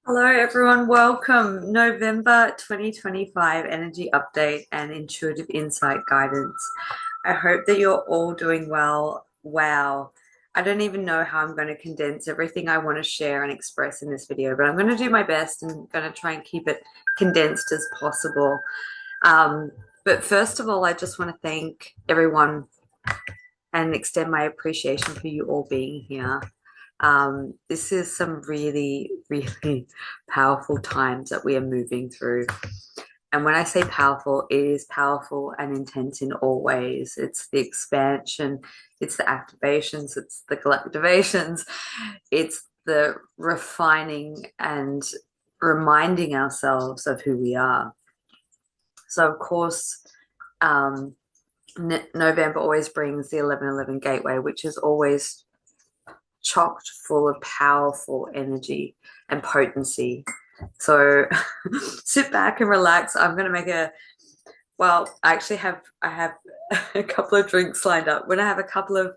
Hello, everyone. Welcome. November 2025 energy update and intuitive insight guidance. I hope that you're all doing well. Wow. I don't even know how I'm going to condense everything I want to share and express in this video, but I'm going to do my best and going to try and keep it condensed as possible. Um, but first of all, I just want to thank everyone and extend my appreciation for you all being here. This is some really, really powerful times that we are moving through. And when I say powerful, it is powerful and intense in all ways. It's the expansion, it's the activations, it's the collectivations, it's the refining and reminding ourselves of who we are. So, of course, um, November always brings the 1111 gateway, which is always chocked full of powerful energy and potency. So sit back and relax. I'm going to make I have a couple of drinks lined up. When I have a couple of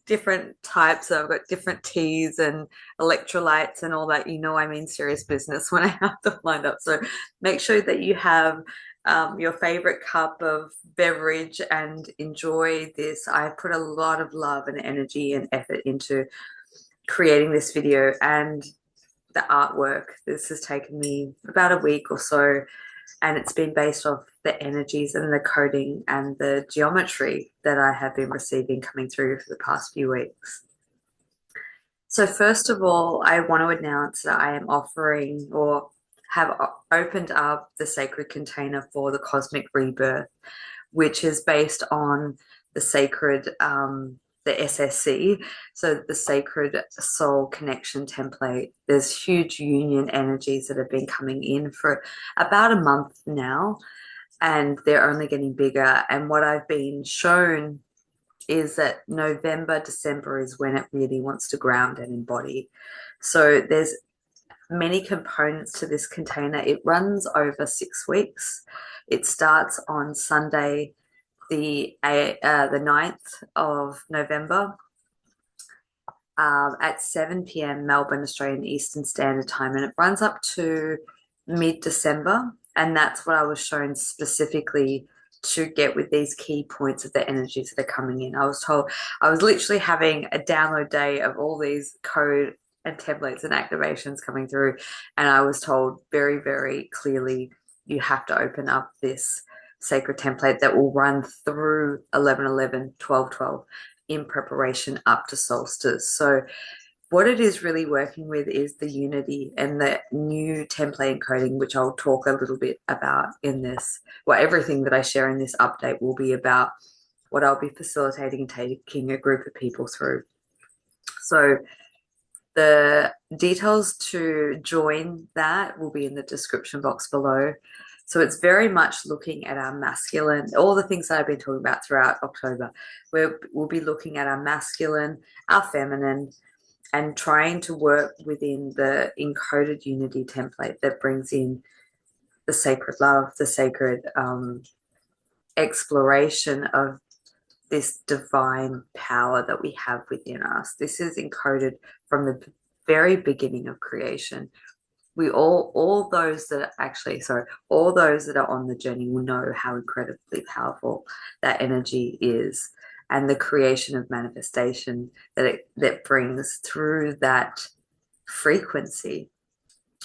different types, so I've got different teas and electrolytes and all that. I mean serious business when I have them lined up. So make sure that you have your favorite cup of beverage and enjoy this. I put a lot of love and energy and effort into creating this video and the artwork. This has taken me about a week or so, and it's been based off the energies and the coding and the geometry that I have been receiving coming through for the past few weeks. So first of all, I want to announce that I am offering or have opened up the sacred container for the cosmic rebirth, which is based on the sacred the SSC, so the Sacred Soul Connection template. There's huge union energies that have been coming in for about a month now, and they're only getting bigger. And what I've been shown is that November, December is when it really wants to ground and embody. So there's many components to this container. It runs over 6 weeks. It starts on Sunday, the 9th of November at 7 p.m. Melbourne, Australian Eastern Standard Time, and it runs up to mid-December. And that's what I was shown specifically to get with these key points of the energies that are coming in. I was told I was literally having a download day of all these code and templates and activations coming through, and I was told very, very clearly, you have to open up this sacred template that will run through 11/11, 12/12 in preparation up to solstice. So what it is really working with is the unity and the new template encoding, which I'll talk a little bit about in this. Well, everything that I share in this update will be about what I'll be facilitating and taking a group of people through. So the details to join that will be in the description box below. So it's very much looking at our masculine, all the things that I've been talking about throughout October. We'll be looking at our masculine, our feminine, and trying to work within the encoded unity template that brings in the sacred love, the sacred exploration of this divine power that we have within us. This is encoded from the very beginning of creation. We all those that all those that are on the journey will know how incredibly powerful that energy is, and the creation of manifestation that brings through that frequency.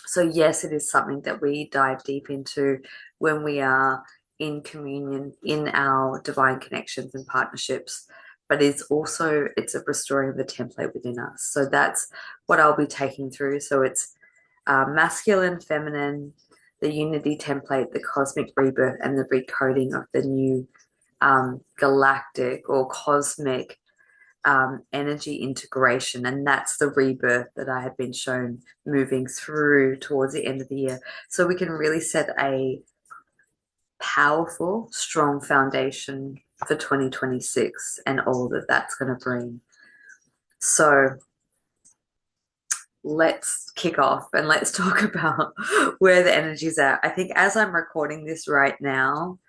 So yes, it is something that we dive deep into when we are in communion in our divine connections and partnerships, but it's a restoring of the template within us. So that's what I'll be taking through. So it's masculine, feminine, the unity template, the cosmic rebirth, and the recoding of the new galactic or cosmic energy integration. And that's the rebirth that I have been shown moving through towards the end of the year. So we can really set a powerful, strong foundation for 2026 and all that that's going to bring. So let's kick off and let's talk about where the energy's at. I think as I'm recording this right now,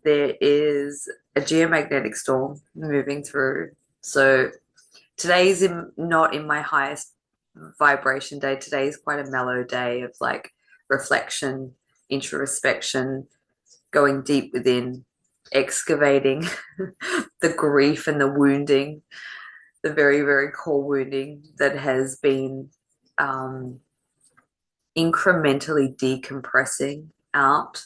there is a geomagnetic storm moving through. So today is not in my highest vibration day. Today is quite a mellow day of like reflection, introspection, going deep within, excavating the grief and the wounding, the very, very core wounding that has been incrementally decompressing out.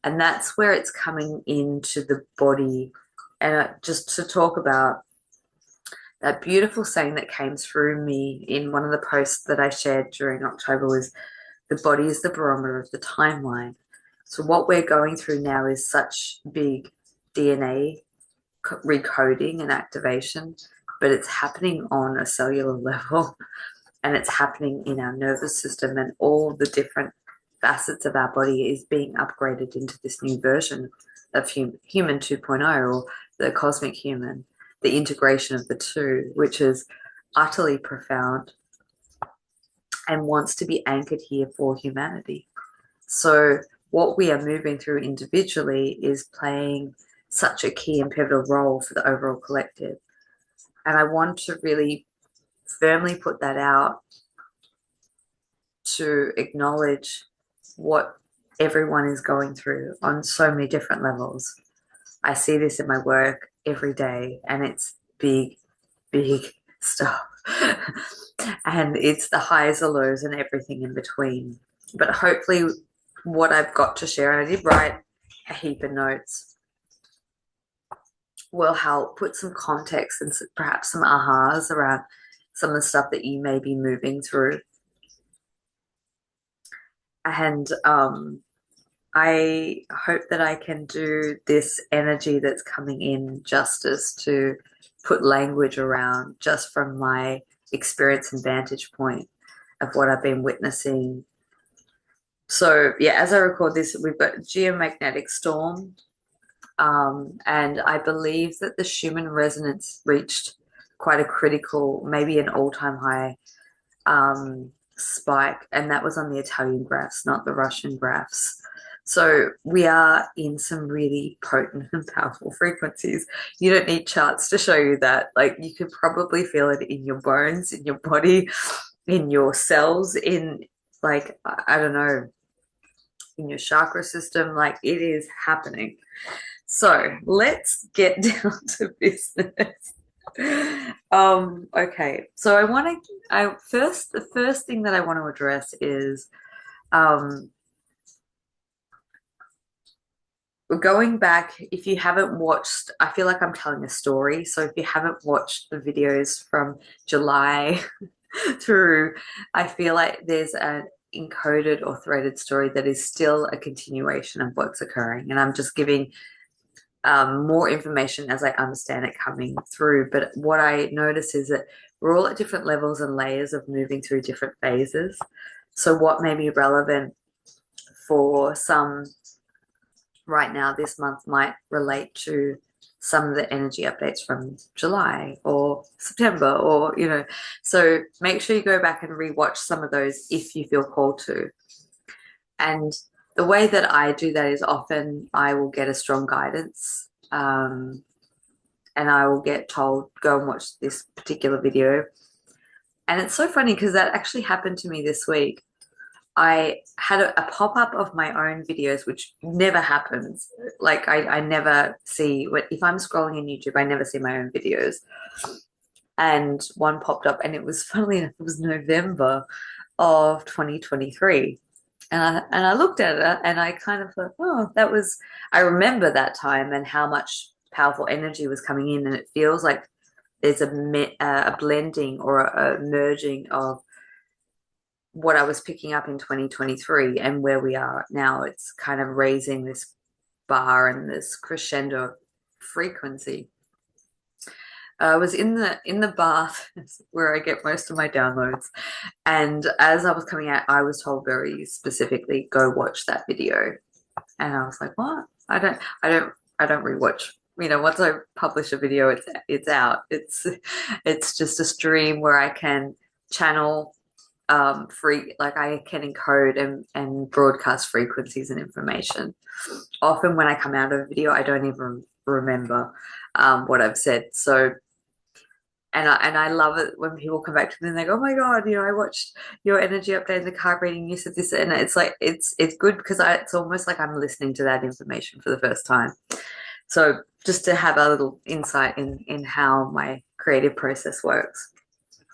And that's where it's coming into the body. And just to talk about that beautiful saying that came through me in one of the posts that I shared during October was the body is the barometer of the timeline. So what we're going through now is such big DNA recoding and activation, but it's happening on a cellular level and it's happening in our nervous system, and all the different facets of our body is being upgraded into this new version of human 2.0, or the cosmic human, the integration of the two, which is utterly profound and wants to be anchored here for humanity. So what we are moving through individually is playing such a key and pivotal role for the overall collective. And I want to really firmly put that out to acknowledge what everyone is going through on so many different levels. I see this in my work every day, and it's big, big stuff. And it's the highs, the lows, and everything in between. But hopefully what I've got to share, and I did write a heap of notes, will help put some context and perhaps some ahas around some of the stuff that you may be moving through. And I hope that I can do this energy that's coming in justice to put language around just from my experience and vantage point of what I've been witnessing. So yeah, as I record this, we've got geomagnetic storm, and I believe that the Schumann resonance reached quite a critical, maybe an all-time high spike, and that was on the Italian graphs, not the Russian graphs. So we are in some really potent and powerful frequencies. You don't need charts to show you that. Like, you could probably feel it in your bones, in your body, in your cells, in, like, I don't know, in your chakra system. Like, it is happening. So let's get down to business. Okay, so the first thing that I want to address is going back. If you haven't watched, I feel like I'm telling a story. So if you haven't watched the videos from July through, I feel like there's an encoded or threaded story that is still a continuation of what's occurring. And I'm just giving more information as I understand it coming through. But what I notice is that we're all at different levels and layers of moving through different phases. So what may be relevant for some right now this month might relate to some of the energy updates from July or September, or, you know, so make sure you go back and rewatch some of those if you feel called to. And the way that I do that is often I will get a strong guidance, and I will get told, go and watch this particular video. And it's so funny because that actually happened to me this week. I had a pop-up of my own videos, which never happens. Like, I never see, if I'm scrolling in YouTube, I never see my own videos. And one popped up, and it was, funnily enough, it was November of 2023. And I looked at it, and I kind of thought, oh, I remember that time and how much powerful energy was coming in. And it feels like there's a blending or a merging of what I was picking up in 2023 and where we are now. It's kind of raising this bar and this crescendo frequency. I was in the bath where I get most of my downloads, and as I was coming out, I was told very specifically, go watch that video. And I was like, what? I don't rewatch. You know, once I publish a video, it's out. It's just a stream where I can channel like I can encode and broadcast frequencies and information. Often when I come out of a video, I don't even remember what I've said. So, And I love it when people come back to me and they go, "Oh my God, I watched your energy update in the card reading. You said this," and it's like it's good because it's almost like I'm listening to that information for the first time. So just to have a little insight in how my creative process works.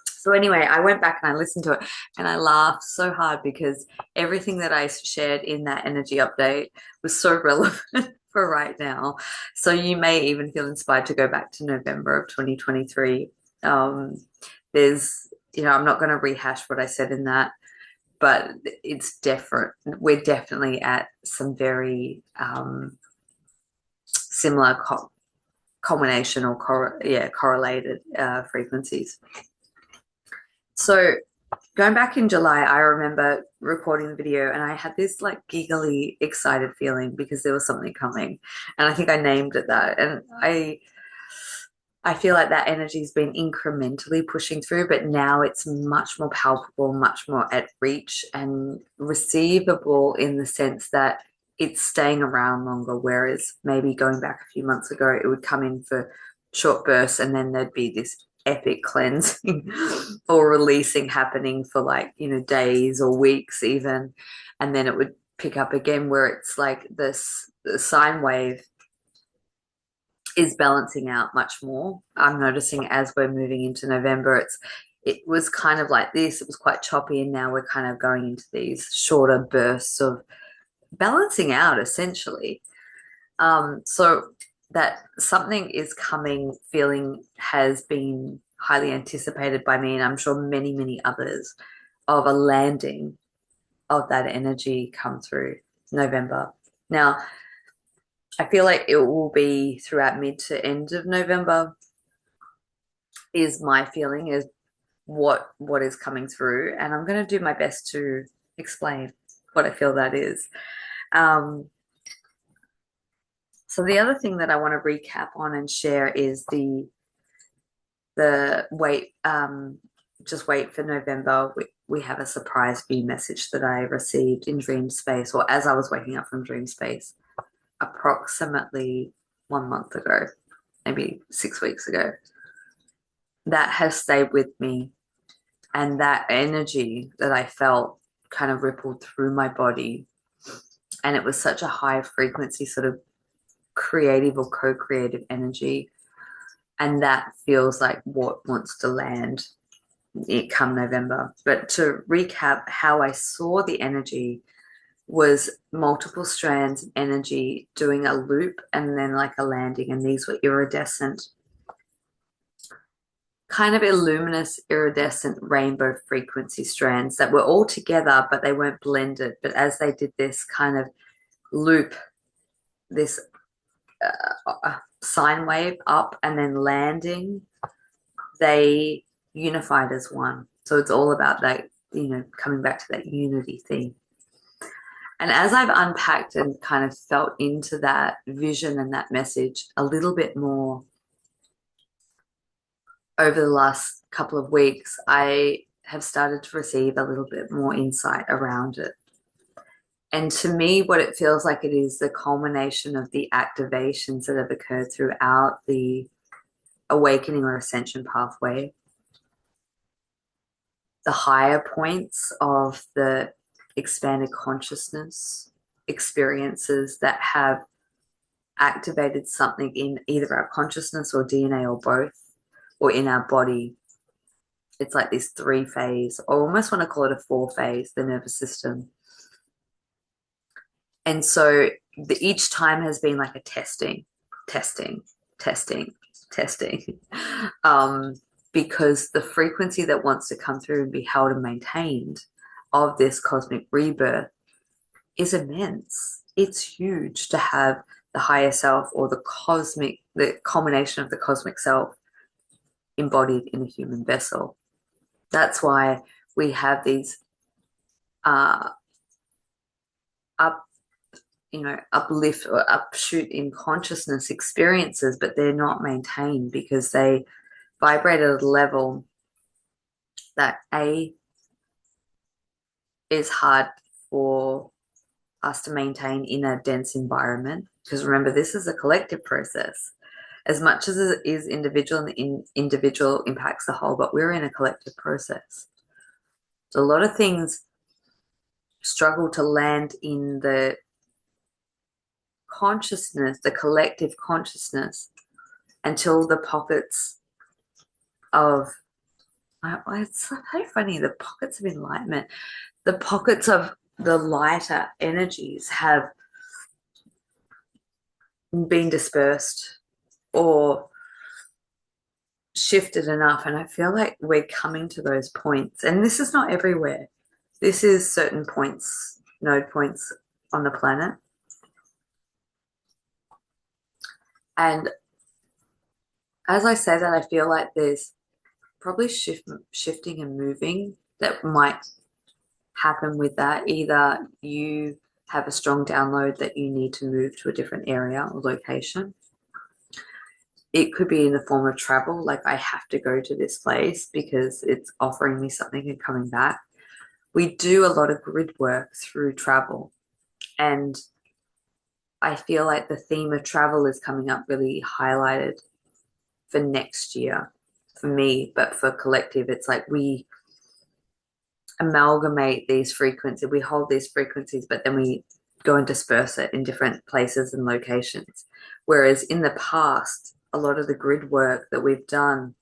So anyway, I went back and I listened to it and I laughed so hard because everything that I shared in that energy update was so relevant for right now. So you may even feel inspired to go back to November of 2023. Um, I'm not going to rehash what I said in that, but it's different. We're definitely at some very similar culmination or correlated frequencies. So going back in July, I remember recording the video and I had this like giggly, excited feeling because there was something coming. And I think I named it that. And I feel like that energy's been incrementally pushing through, but now it's much more palpable, much more at reach and receivable in the sense that it's staying around longer. Whereas maybe going back a few months ago, it would come in for short bursts and then there'd be this epic cleansing or releasing happening for like, days or weeks even. And then it would pick up again where it's like the sine wave is balancing out much more. I'm noticing as we're moving into November, it was kind of like this. It was quite choppy, and now we're kind of going into these shorter bursts of balancing out, essentially. So that something is coming, feeling has been highly anticipated by me, and I'm sure many, many others, of a landing of that energy come through November. Now, I feel like it will be throughout mid to end of November is my feeling is what is coming through. And I'm going to do my best to explain what I feel that is. So the other thing that I want to recap on and share is the wait, just wait for November. We have a surprise view message that I received in dream space, or as I was waking up from dream space, approximately 1 month ago, maybe 6 weeks ago. That has stayed with me, and that energy that I felt kind of rippled through my body, and it was such a high frequency sort of creative or co-creative energy, and that feels like what wants to land it come November. But to recap, how I saw the energy was multiple strands of energy doing a loop and then like a landing, and these were iridescent, kind of luminous iridescent rainbow frequency strands that were all together, but they weren't blended. But as they did this kind of loop, this sine wave up and then landing, they unified as one. So it's all about that, coming back to that unity theme. And as I've unpacked and kind of felt into that vision and that message a little bit more over the last couple of weeks, I have started to receive a little bit more insight around it. And to me, what it feels like it is the culmination of the activations that have occurred throughout the awakening or ascension pathway, the higher points of the expanded consciousness experiences that have activated something in either our consciousness or DNA or both, or in our body. It's like this 3-phase, or almost want to call it a 4-phase, the nervous system. And so each time has been like a testing, because the frequency that wants to come through and be held and maintained of this cosmic rebirth is immense. It's huge to have the higher self or the culmination of the cosmic self embodied in a human vessel. That's why we have these uplift or upshoot in consciousness experiences, but they're not maintained because they vibrate at a level that is hard for us to maintain in a dense environment. Because remember, this is a collective process. as much as it is individual and individual impacts the whole, but we're in a collective process. So a lot of things struggle to land in the consciousness, the collective consciousness, until the pockets of, it's so funny, the pockets of enlightenment, the pockets of the lighter energies have been dispersed or shifted enough. And I feel like we're coming to those points. And this is not everywhere. This is certain points, node points on the planet. And as I say that, I feel like there's probably shifting and moving that might happen with that. Either you have a strong download that you need to move to a different area or location. It could be in the form of travel, like I have to go to this place because it's offering me something and coming back. We do a lot of grid work through travel, and I feel like the theme of travel is coming up really highlighted for next year for me, but for collective, it's like we amalgamate these frequencies, we hold these frequencies, but then we go and disperse it in different places and locations. Whereas in the past, a lot of the grid work that we've done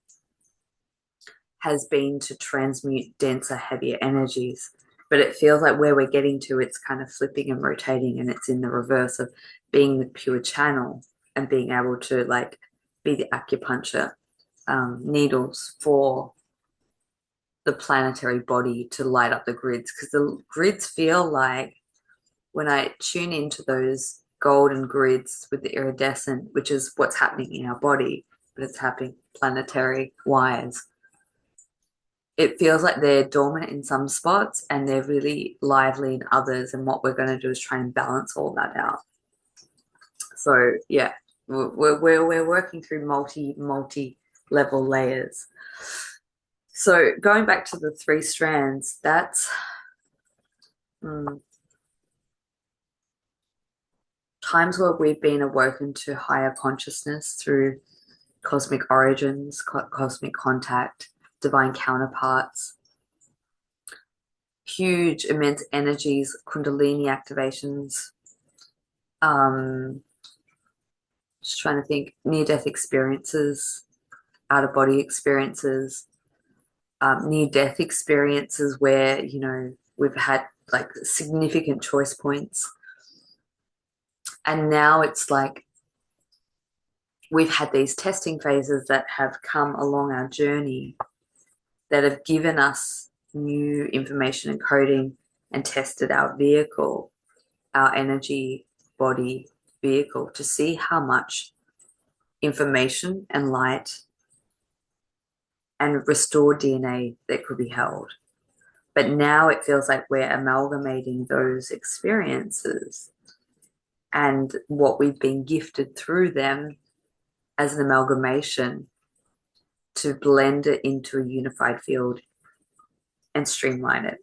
has been to transmute denser, heavier energies. But it feels like where we're getting to, it's kind of flipping and rotating, and it's in the reverse of being the pure channel and being able to like be the acupuncture needles for the planetary body to light up the grids. Because the grids feel like, when I tune into those golden grids with the iridescent, which is what's happening in our body, but it's happening planetary wise, it feels like they're dormant in some spots and they're really lively in others. And what we're going to do is try and balance all that out. So yeah, we're working through multi level layers. So going back to the 3 strands, that's times where we've been awoken to higher consciousness through cosmic origins, cosmic contact, divine counterparts, huge, immense energies, kundalini activations, just trying to think, near-death experiences, out-of-body experiences, near-death experiences where, you know, we've had like significant choice points. And now it's like we've had these testing phases that have come along our journey that have given us new information and coding and tested our vehicle, our energy body vehicle, to see how much information and light and restored DNA that could be held. But now it feels like we're amalgamating those experiences and what we've been gifted through them as an amalgamation to blend it into a unified field and streamline it.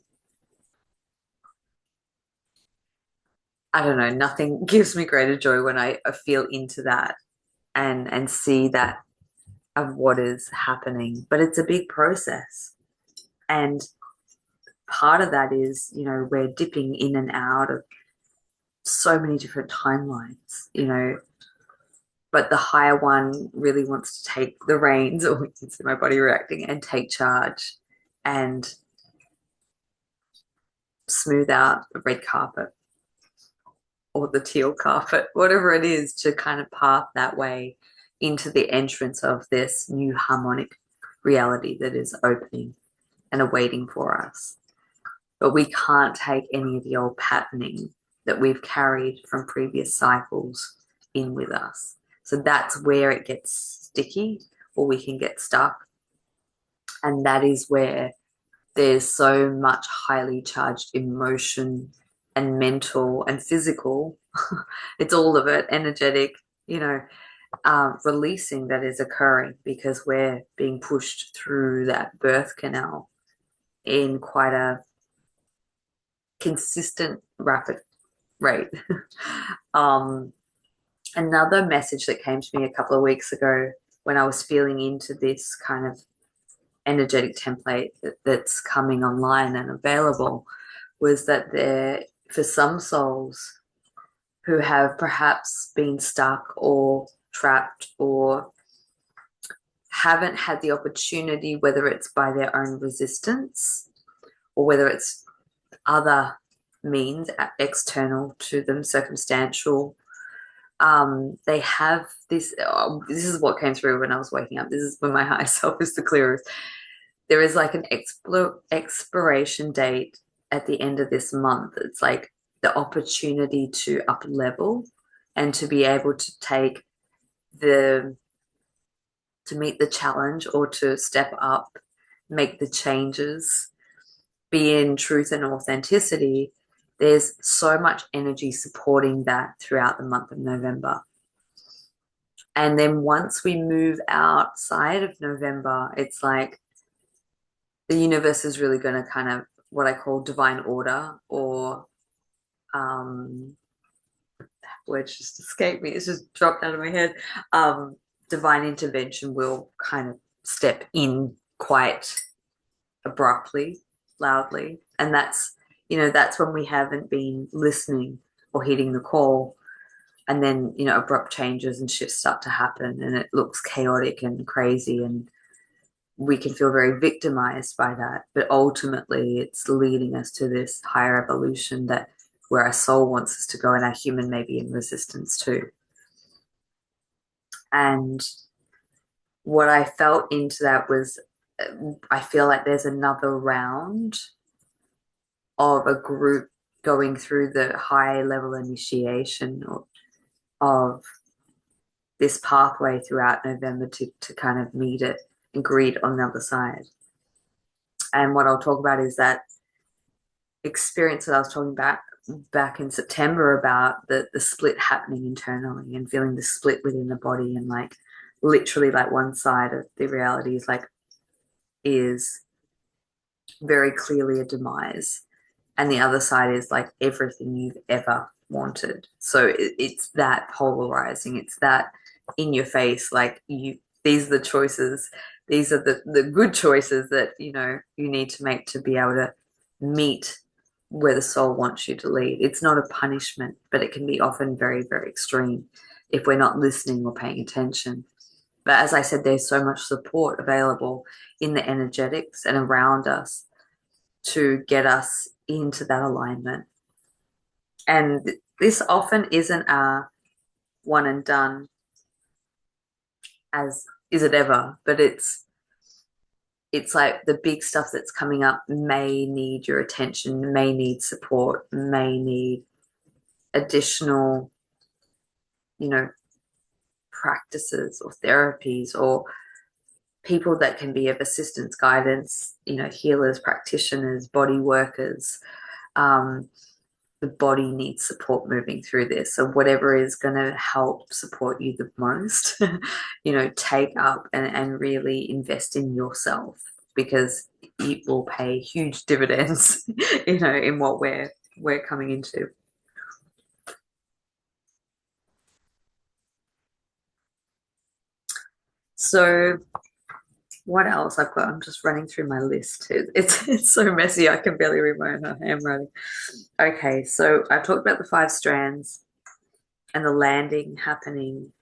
I don't know, nothing gives me greater joy when I feel into that and see that of what is happening. But it's a big process. And part of that is, you know, we're dipping in and out of so many different timelines, you know, but the higher one really wants to take the reins, or you can see my body reacting, and take charge and smooth out the red carpet or the teal carpet, whatever it is, to kind of path that way into the entrance of this new harmonic reality that is opening and awaiting for us. But we can't take any of the old patterning that we've carried from previous cycles in with us. So that's where it gets sticky, or we can get stuck. And that is where there's so much highly charged emotion and mental and physical. It's all of it, energetic, you know, releasing that is occurring because we're being pushed through that birth canal in quite a consistent, rapid rate. Another message that came to me a couple of weeks ago when I was feeling into this kind of energetic template that's coming online and available was that there, for some souls who have perhaps been stuck or trapped or haven't had the opportunity, whether it's by their own resistance or whether it's other means external to them, circumstantial, they have this. This is what came through when I was waking up. This is when my higher self is the clearest. There is like an expiration date at the end of this month. It's like the opportunity to up level and to be able to take the to meet the challenge or to step up, make the changes, be in truth and authenticity. There's so much energy supporting that throughout the month of November. And then once we move outside of November, it's like the universe is really going to kind of what I call divine order, or words just escaped me. It's just dropped out of my head. Divine intervention will kind of step in quite abruptly, loudly. And that's when we haven't been listening or heeding the call. And then, abrupt changes and shifts start to happen and it looks chaotic and crazy and we can feel very victimized by that. But ultimately, it's leading us to this higher evolution that where our soul wants us to go and our human may be in resistance to. And what I felt into that was I feel like there's another round of a group going through the high level initiation of this pathway throughout November to kind of meet it and greet on the other side. And what I'll talk about is that experience that I was talking about back in September about the split happening internally and feeling the split within the body and like literally like one side of the reality is very clearly a demise and the other side is like everything you've ever wanted. So it's that polarizing, it's that in your face, like these are the choices, these are the good choices that you need to make to be able to meet where the soul wants you to lead. It's not a punishment, but it can be often very, very extreme if we're not listening or paying attention. But as I said, there's so much support available in the energetics and around us to get us into that alignment. And this often isn't a one and done, as is it ever, but it's like the big stuff that's coming up may need your attention, may need support, may need additional, practices or therapies or people that can be of assistance, guidance, healers, practitioners, body workers. The body needs support moving through this. So whatever is going to help support you the most, take up and really invest in yourself because it will pay huge dividends, in what we're coming into. So what else I've got? I'm just running through my list. It's so messy. I can barely read my own handwriting. Okay, so I talked about the 5 strands and the landing happening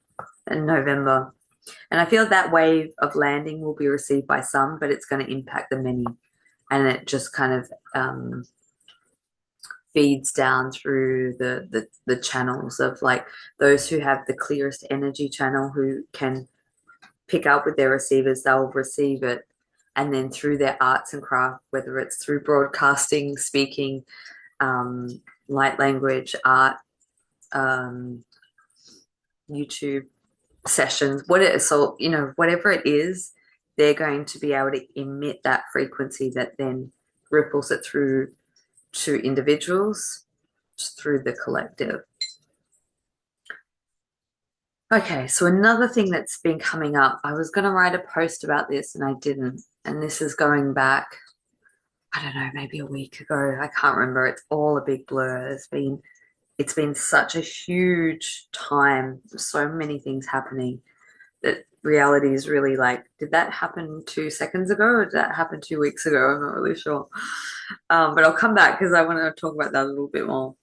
in November. And I feel that wave of landing will be received by some, but it's going to impact the many. And it just kind of feeds down through the channels of like those who have the clearest energy channel who can pick up with their receivers, they'll receive it. And then through their arts and craft, whether it's through broadcasting, speaking, light language, art, YouTube sessions, whatever it is, they're going to be able to emit that frequency that then ripples it through to individuals, through the collective. Okay, so another thing that's been coming up, I was going to write a post about this and I didn't. And this is going back, I don't know, maybe a week ago. I can't remember. It's all a big blur. There's been it's been such a huge time, so many things happening that reality is really like, did that happen 2 seconds ago or did that happen 2 weeks ago? I'm not really sure. But I'll come back because I want to talk about that a little bit more.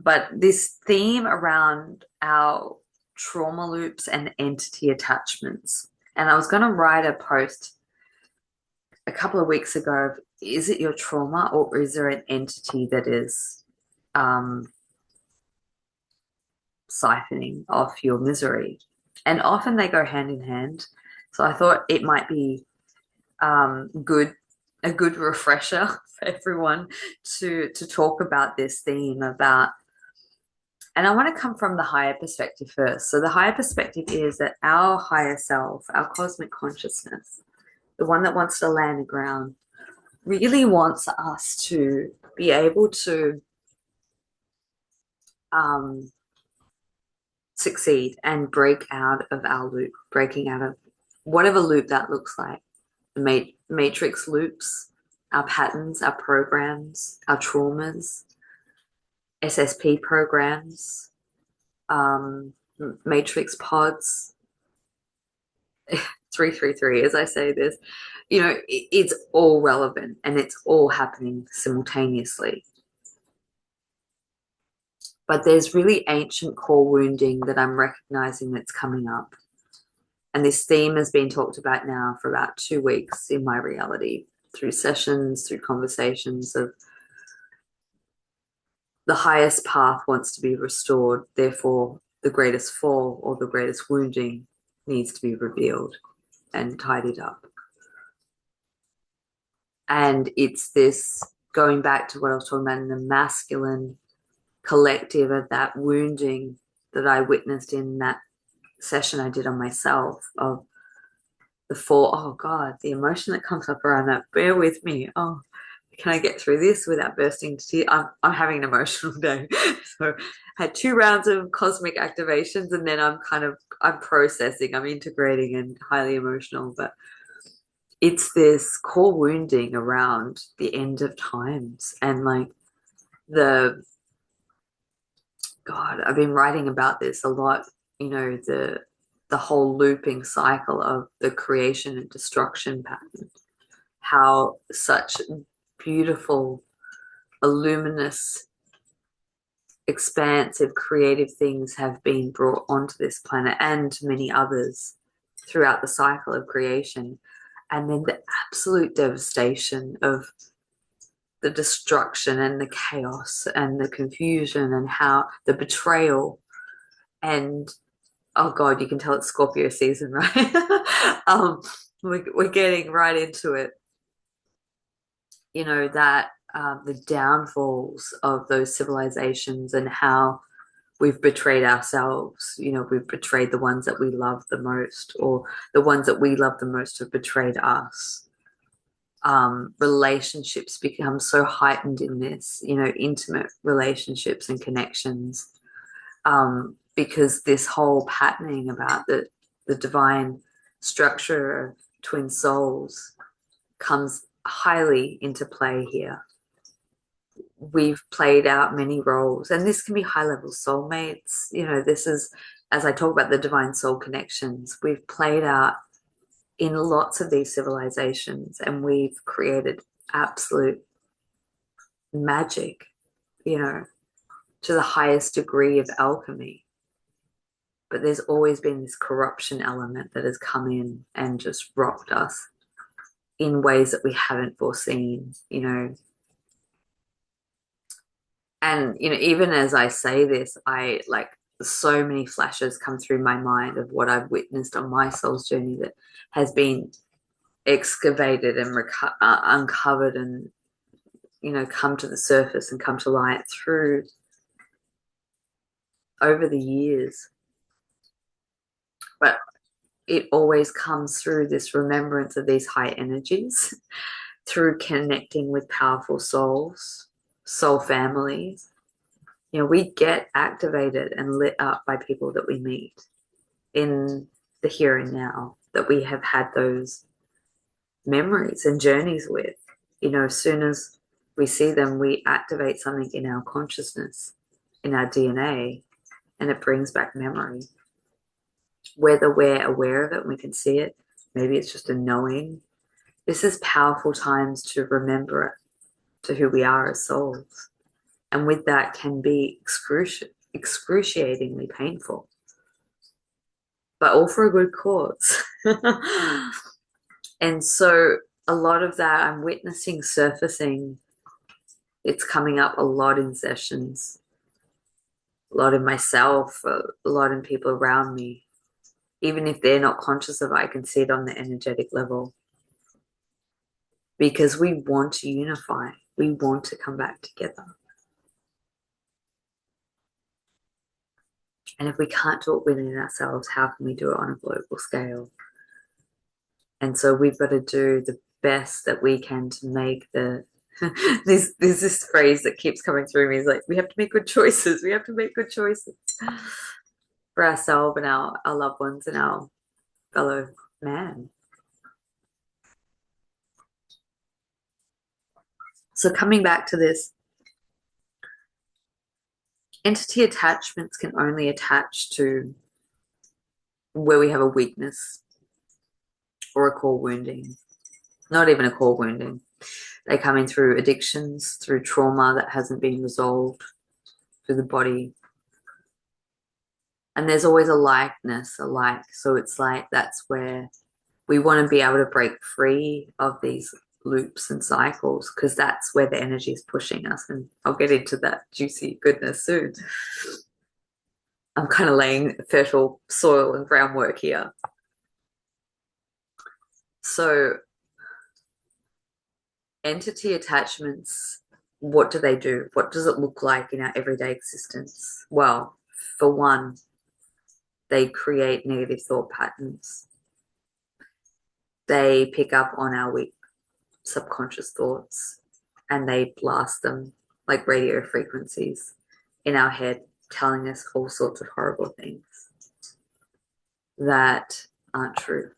But this theme around our trauma loops and entity attachments. And I was going to write a post a couple of weeks ago. Is it your trauma or is there an entity that is um, siphoning off your misery? And often they go hand in hand. So I thought it might be good, a good refresher for everyone to talk about this theme about. And I want to come from the higher perspective first. So the higher perspective is that our higher self, our cosmic consciousness, the one that wants to land the ground, really wants us to be able to succeed and break out of our loop, breaking out of whatever loop that looks like. The matrix loops, our patterns, our programs, our traumas, SSP programs, matrix pods, 333, as I say this, it's all relevant and it's all happening simultaneously. But there's really ancient core wounding that I'm recognizing that's coming up. And this theme has been talked about now for about 2 weeks in my reality, through sessions, through conversations of the highest path wants to be restored. Therefore, the greatest fall or the greatest wounding needs to be revealed and tidied up. And it's this going back to what I was talking about in the masculine collective of that wounding that I witnessed in that session I did on myself of the fall. Oh God, the emotion that comes up around that. Bear with me. Oh, can I get through this without bursting into tears? I'm having an emotional day. So I had 2 rounds of cosmic activations and then I'm processing, I'm integrating and highly emotional. But it's this core wounding around the end of times and like God, I've been writing about this a lot, the whole looping cycle of the creation and destruction pattern, how such beautiful, luminous, expansive, creative things have been brought onto this planet and many others throughout the cycle of creation. And then the absolute devastation of the destruction and the chaos and the confusion and how the betrayal and oh God, you can tell it's Scorpio season, right? We're getting right into it. That the downfalls of those civilizations and how we've betrayed ourselves. We've betrayed the ones that we love the most, or the ones that we love the most have betrayed us. Relationships become so heightened in this, intimate relationships and connections, because this whole patterning about the divine structure of twin souls comes highly into play here. We've played out many roles, and this can be high-level soulmates. This is, as I talk about the divine soul connections, we've played out in lots of these civilizations and we've created absolute magic, to the highest degree of alchemy. But there's always been this corruption element that has come in and just rocked us in ways that we haven't foreseen, And, even as I say this, I like so many flashes come through my mind of what I've witnessed on my soul's journey that has been excavated and uncovered and, come to the surface and come to light through over the years. But it always comes through this remembrance of these high energies, through connecting with powerful souls, soul families. We get activated and lit up by people that we meet in the here and now, that we have had those memories and journeys with. As soon as we see them, we activate something in our consciousness. in our DNA, and it brings back memory. Whether we're aware of it and we can see it, maybe it's just a knowing. This is powerful times to remember it, to who we are as souls. And with that can be excruciatingly painful, but all for a good cause. And so a lot of that I'm witnessing surfacing. It's coming up a lot in sessions, a lot in myself, a lot in people around me. Even if they're not conscious of it, I can see it on the energetic level. Because we want to unify. We want to come back together. And if we can't do it within ourselves, how can we do it on a global scale? And so we've got to do the best that we can to make the there's this phrase that keeps coming through me. Is like, we have to make good choices. We have to make good choices for ourselves and our loved ones and our fellow man. So coming back to this, entity attachments can only attach to where we have a weakness or a core wounding. Not even a core wounding. They come in through addictions, through trauma that hasn't been resolved, through the body. And there's always a likeness, a like. So it's like that's where we want to be able to break free of these loops and cycles, because that's where the energy is pushing us. And I'll get into that juicy goodness soon. I'm kind of laying fertile soil and groundwork here. So entity attachments, what do they do? What does it look like in our everyday existence? Well, for one, they create negative thought patterns. They pick up on our weak subconscious thoughts and they blast them like radio frequencies in our head, telling us all sorts of horrible things that aren't true.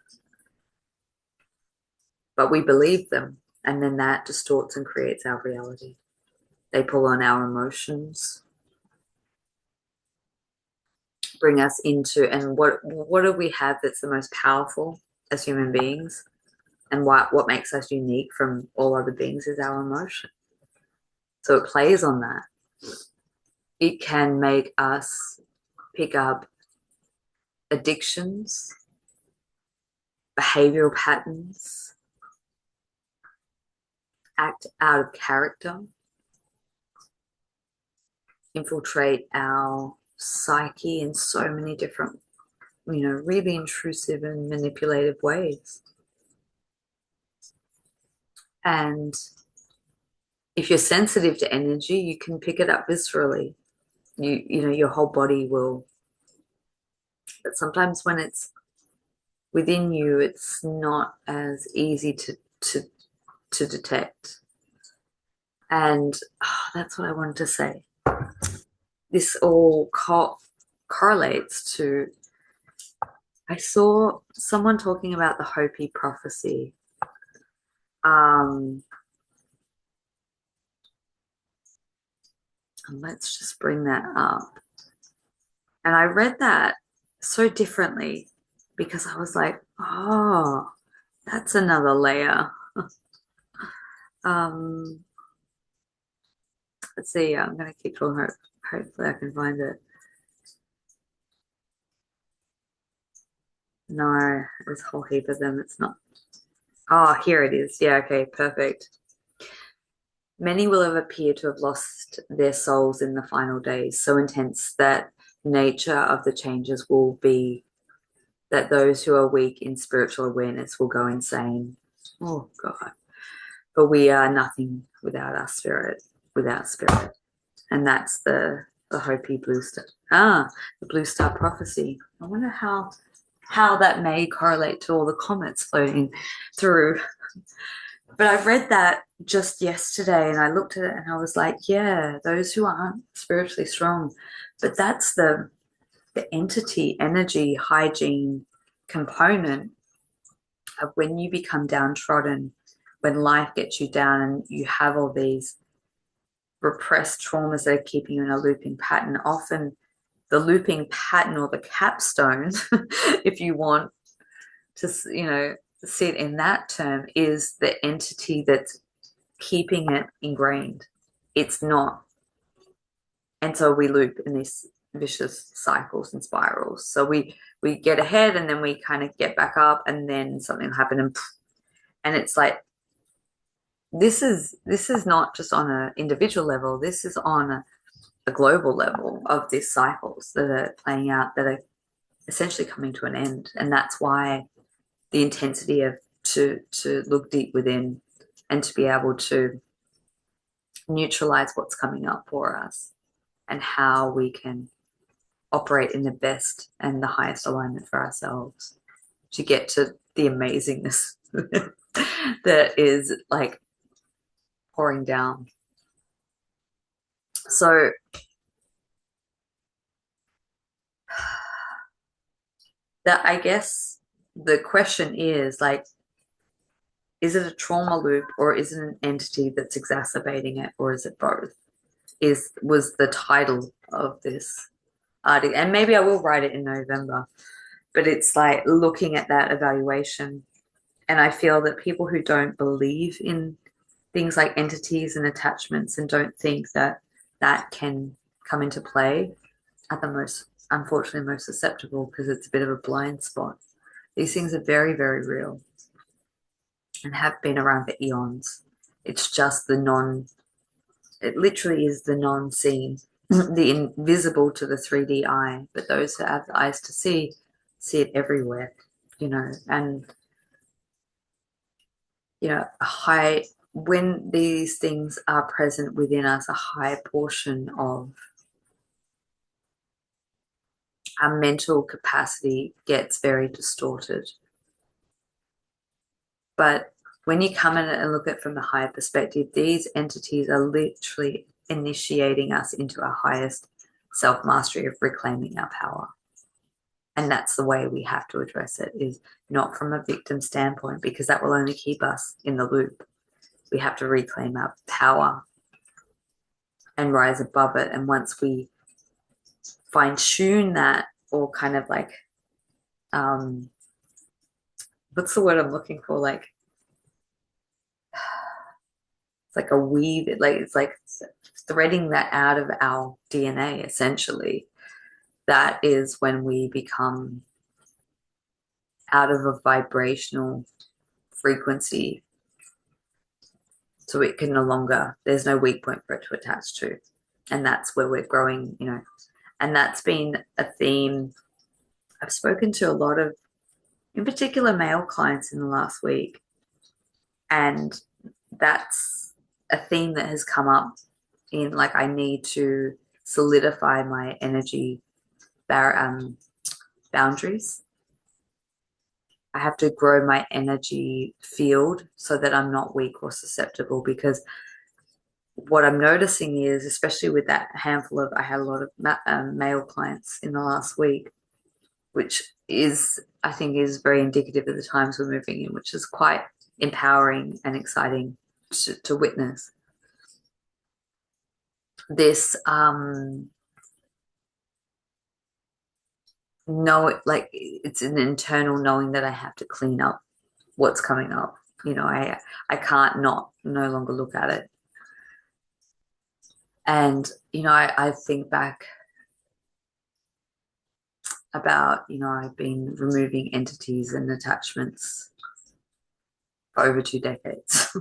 But we believe them, and then that distorts and creates our reality. They pull on our emotions, bring us into, and what do we have that's the most powerful as human beings? And what makes us unique from all other beings is our emotion. So it plays on that. It can make us pick up addictions, behavioral patterns, act out of character, infiltrate our psyche in so many different, really intrusive and manipulative ways. And if you're sensitive to energy, you can pick it up viscerally. Your whole body will. But sometimes when it's within you, it's not as easy to detect. And that's what I wanted to say. This all correlates to, I saw someone talking about the Hopi prophecy. And let's just bring that up. And I read that so differently because I was like, oh, that's another layer. Let's see. I'm going to keep going. Hopefully I can find it. No, there's a whole heap of them. It's not. Oh, here it is. Yeah, okay, perfect. Many will have appeared to have lost their souls in the final days, so intense that nature of the changes will be that those who are weak in spiritual awareness will go insane. Oh, God. But we are nothing without our spirit, without spirit. And that's the Hopi blue star. The blue star prophecy. I wonder how that may correlate to all the comments floating through. But I read that just yesterday and I looked at it and I was like, yeah, those who aren't spiritually strong. But that's the entity, energy, hygiene component of when you become downtrodden, when life gets you down and you have all these repressed traumas that are keeping you in a looping pattern. Often the looping pattern or the capstone, if you want to, see it in that term, is the entity that's keeping it ingrained. It's not. And so we loop in these vicious cycles and spirals. So we get ahead and then we kind of get back up and then something will happen and it's like this is not just on an individual level, this is on a global level of these cycles that are playing out that are essentially coming to an end. And that's why the intensity of to look deep within and to be able to neutralize what's coming up for us and how we can operate in the best and the highest alignment for ourselves to get to the amazingness that is like pouring down. So that, I guess the question is like, is it a trauma loop or is it an entity that's exacerbating it, or is it both? Was the title of this article, and maybe I will write it in November, but it's like looking at that evaluation. And I feel that people who don't believe in things like entities and attachments and don't think that that can come into play are the most, unfortunately, most susceptible, because it's a bit of a blind spot. These things are very, very real and have been around for eons. It's just it literally is the non-seen, the invisible to the 3D eye, but those who have the eyes to see it everywhere, and, when these things are present within us, a high portion of our mental capacity gets very distorted. But when you come in and look at it from the higher perspective, these entities are literally initiating us into our highest self-mastery of reclaiming our power. And that's the way we have to address it, is not from a victim standpoint, because that will only keep us in the loop. We have to reclaim our power and rise above it. And once we fine-tune that, or kind of like, what's the word I'm looking for? Like, it's like a weave, it's like threading that out of our DNA, essentially. That is when we become out of a vibrational frequency. So it can no longer, there's no weak point for it to attach to. And that's where we're growing, and that's been a theme. I've spoken to a lot of, in particular, male clients in the last week. And that's a theme that has come up in, like, I need to solidify my energy boundaries. I have to grow my energy field so that I'm not weak or susceptible, because what I'm noticing is, especially with that handful of, I had a lot of male clients in the last week, which is, I think, is very indicative of the times we're moving in, which is quite empowering and exciting to witness. This like, it's an internal knowing that I have to clean up what's coming up. I can't no longer look at it. And I think back about, I've been removing entities and attachments for over 2 decades.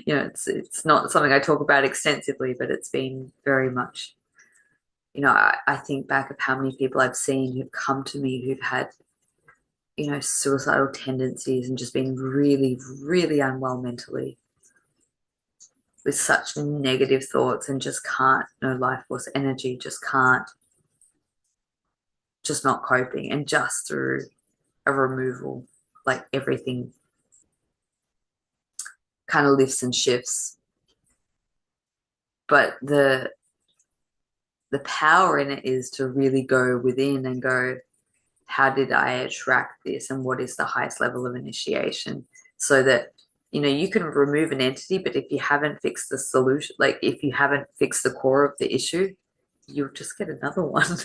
It's not something I talk about extensively, but it's been very much, I think back of how many people I've seen who've come to me who've had, suicidal tendencies and just been really, really unwell mentally, with such negative thoughts, and just can't, no life force energy, just can't, just not coping. And just through a removal, like, everything kind of lifts and shifts. But the power in it is to really go within and go, how did I attract this, and what is the highest level of initiation, so that you can remove an entity, but if you haven't fixed the solution, like if you haven't fixed the core of the issue, you'll just get another one.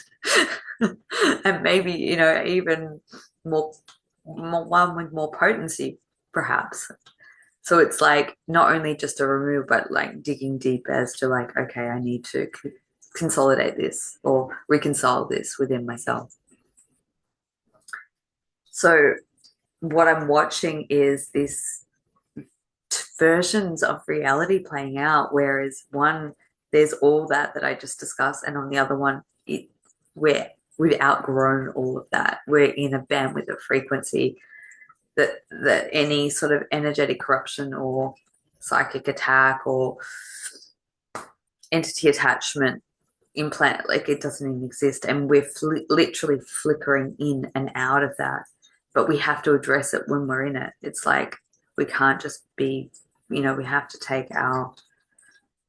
And maybe, even more one with more potency, perhaps. So it's like not only just a remove, but like digging deep as to like, okay, I need to consolidate this or reconcile this within myself. So what I'm watching is this versions of reality playing out, whereas one, there's all that I just discussed, and on the other one, we've outgrown all of that. We're in a bandwidth of frequency that any sort of energetic corruption or psychic attack or entity attachment implant, like it doesn't even exist, and we're literally flickering in and out of that, but we have to address it when we're in it. It's like we can't just be, we have to take our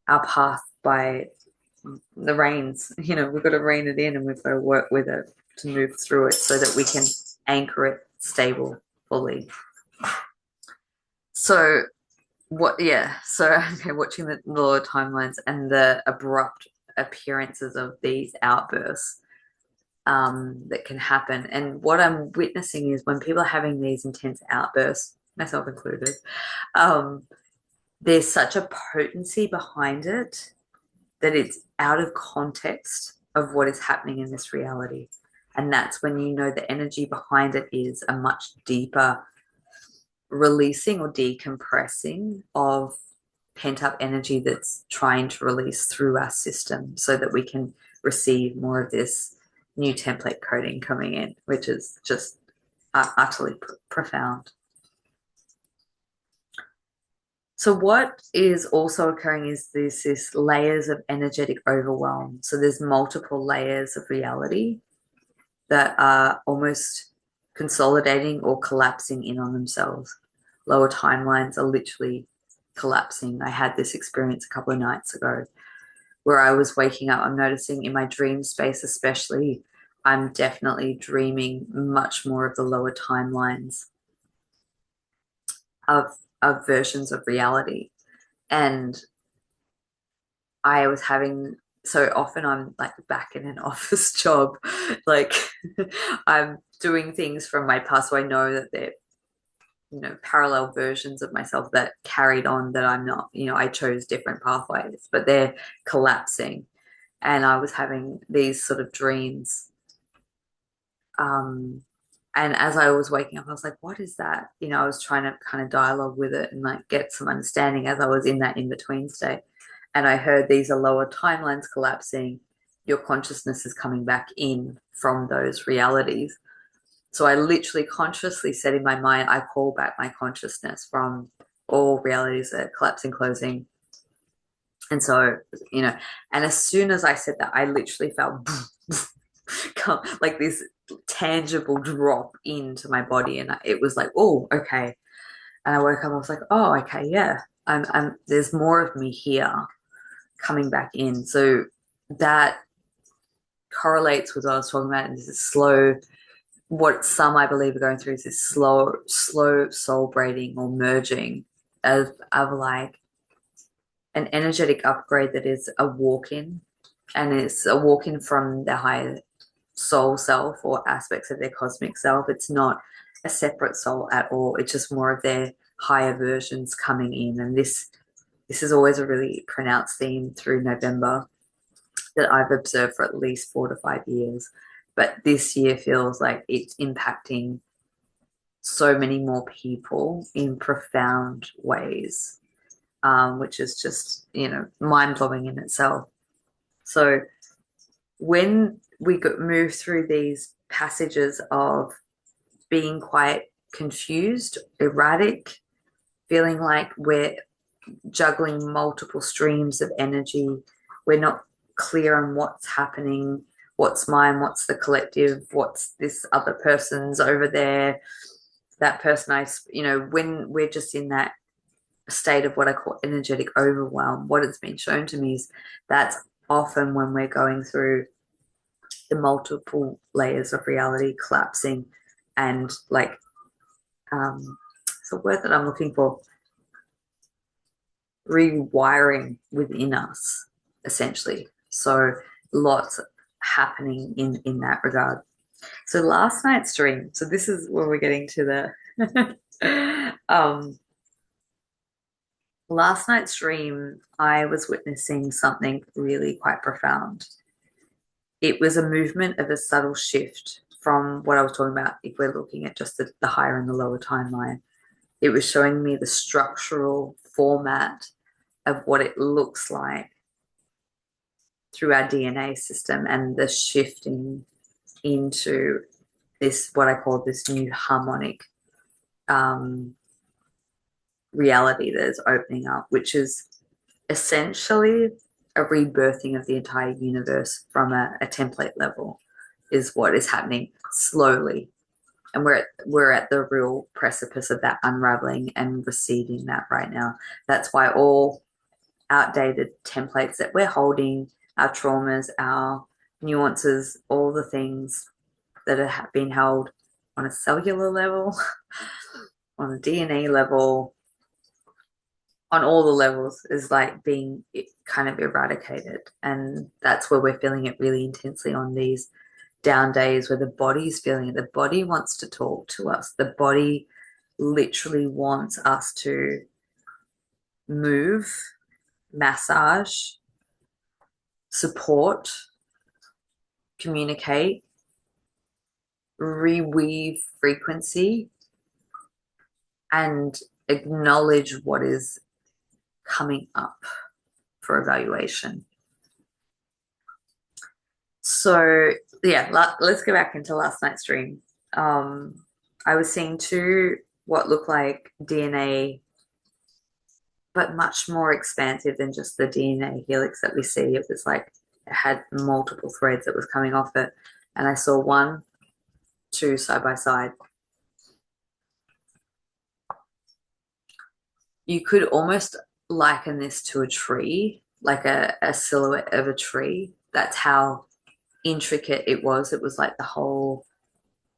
path by the reins. We've got to rein it in, and we've got to work with it to move through it so that we can anchor it stable fully. So okay, watching the lower timelines and the abrupt appearances of these outbursts that can happen. And what I'm witnessing is when people are having these intense outbursts, myself included, there's such a potency behind it that it's out of context of what is happening in this reality. And that's when the energy behind it is a much deeper releasing or decompressing of pent-up energy that's trying to release through our system so that we can receive more of this new template coding coming in, which is just utterly profound. So what is also occurring is this layers of energetic overwhelm. So there's multiple layers of reality that are almost consolidating or collapsing in on themselves. Lower timelines are literally collapsing. I had this experience a couple of nights ago where I was waking up. I'm noticing in my dream space, especially, I'm definitely dreaming much more of the lower timelines of versions of reality. And I was having, so often I'm like back in an office job, like I'm doing things from my past, so I know that they're parallel versions of myself that carried on, that I'm not, I chose different pathways, but they're collapsing. And I was having these sort of dreams. And as I was waking up, I was like, what is that? I was trying to kind of dialogue with it and like get some understanding as I was in that in-between state. And I heard these are lower timelines collapsing. Your consciousness is coming back in from those realities. So I literally consciously said in my mind, I call back my consciousness from all realities that are collapsing, closing. And so, and as soon as I said that, I literally felt like this tangible drop into my body. And it was like, oh, okay. And I woke up, I was like, oh, okay, yeah. There's more of me here coming back in. So that correlates with what I was talking about. And this is slow. What some I believe are going through is this slow soul braiding or merging of like an energetic upgrade that is a walk-in, and it's a walk-in from the higher soul self or aspects of their cosmic self. It's not a separate soul at all. It's just more of their higher versions coming in. And this is always a really pronounced theme through November that I've observed for at least 4 to 5 years. But this year feels like it's impacting so many more people in profound ways, which is just, mind-blowing in itself. So when we move through these passages of being quite confused, erratic, feeling like we're juggling multiple streams of energy, we're not clear on what's happening, what's mine, what's the collective, what's this other person's over there, that person when we're just in that state of what I call energetic overwhelm, what has been shown to me is that's often when we're going through the multiple layers of reality collapsing and like, it's a word that I'm looking for, rewiring within us, essentially. So lots happening in that regard. So last night's dream. So this is where we're getting to the last night's dream. I was witnessing something really quite profound. It was a movement of a subtle shift from what I was talking about. If we're looking at just the higher and the lower timeline, it was showing me the structural format of what it looks like through our DNA system and the shifting into this, what I call this new harmonic reality that is opening up, which is essentially a rebirthing of the entire universe from a template level, is what is happening slowly. And we're at the real precipice of that unraveling and receiving that right now. That's why all outdated templates that we're holding, our traumas, our nuances, all the things that have been held on a cellular level, on a DNA level, on all the levels, is like being kind of eradicated. And that's where we're feeling it really intensely on these down days, where the body's feeling it. The body wants to talk to us. The body literally wants us to move, massage, support, communicate, reweave frequency, and acknowledge what is coming up for evaluation. So yeah, let's go back into last night's dream. I was seeing two what looked like DNA, but much more expansive than just the DNA helix that we see. It was like it had multiple threads that was coming off it. And I saw one, two side by side. You could almost liken this to a tree, like a silhouette of a tree. That's how intricate it was. It was like the whole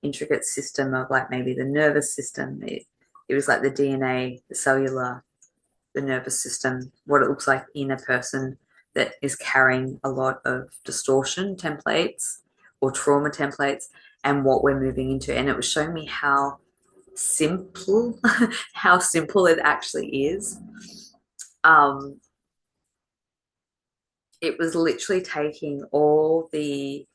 intricate system of like maybe the nervous system. It was like the DNA, the cellular, the nervous system, what it looks like in a person that is carrying a lot of distortion templates or trauma templates, and what we're moving into. And it was showing me how simple how simple it actually is. It was literally taking all the,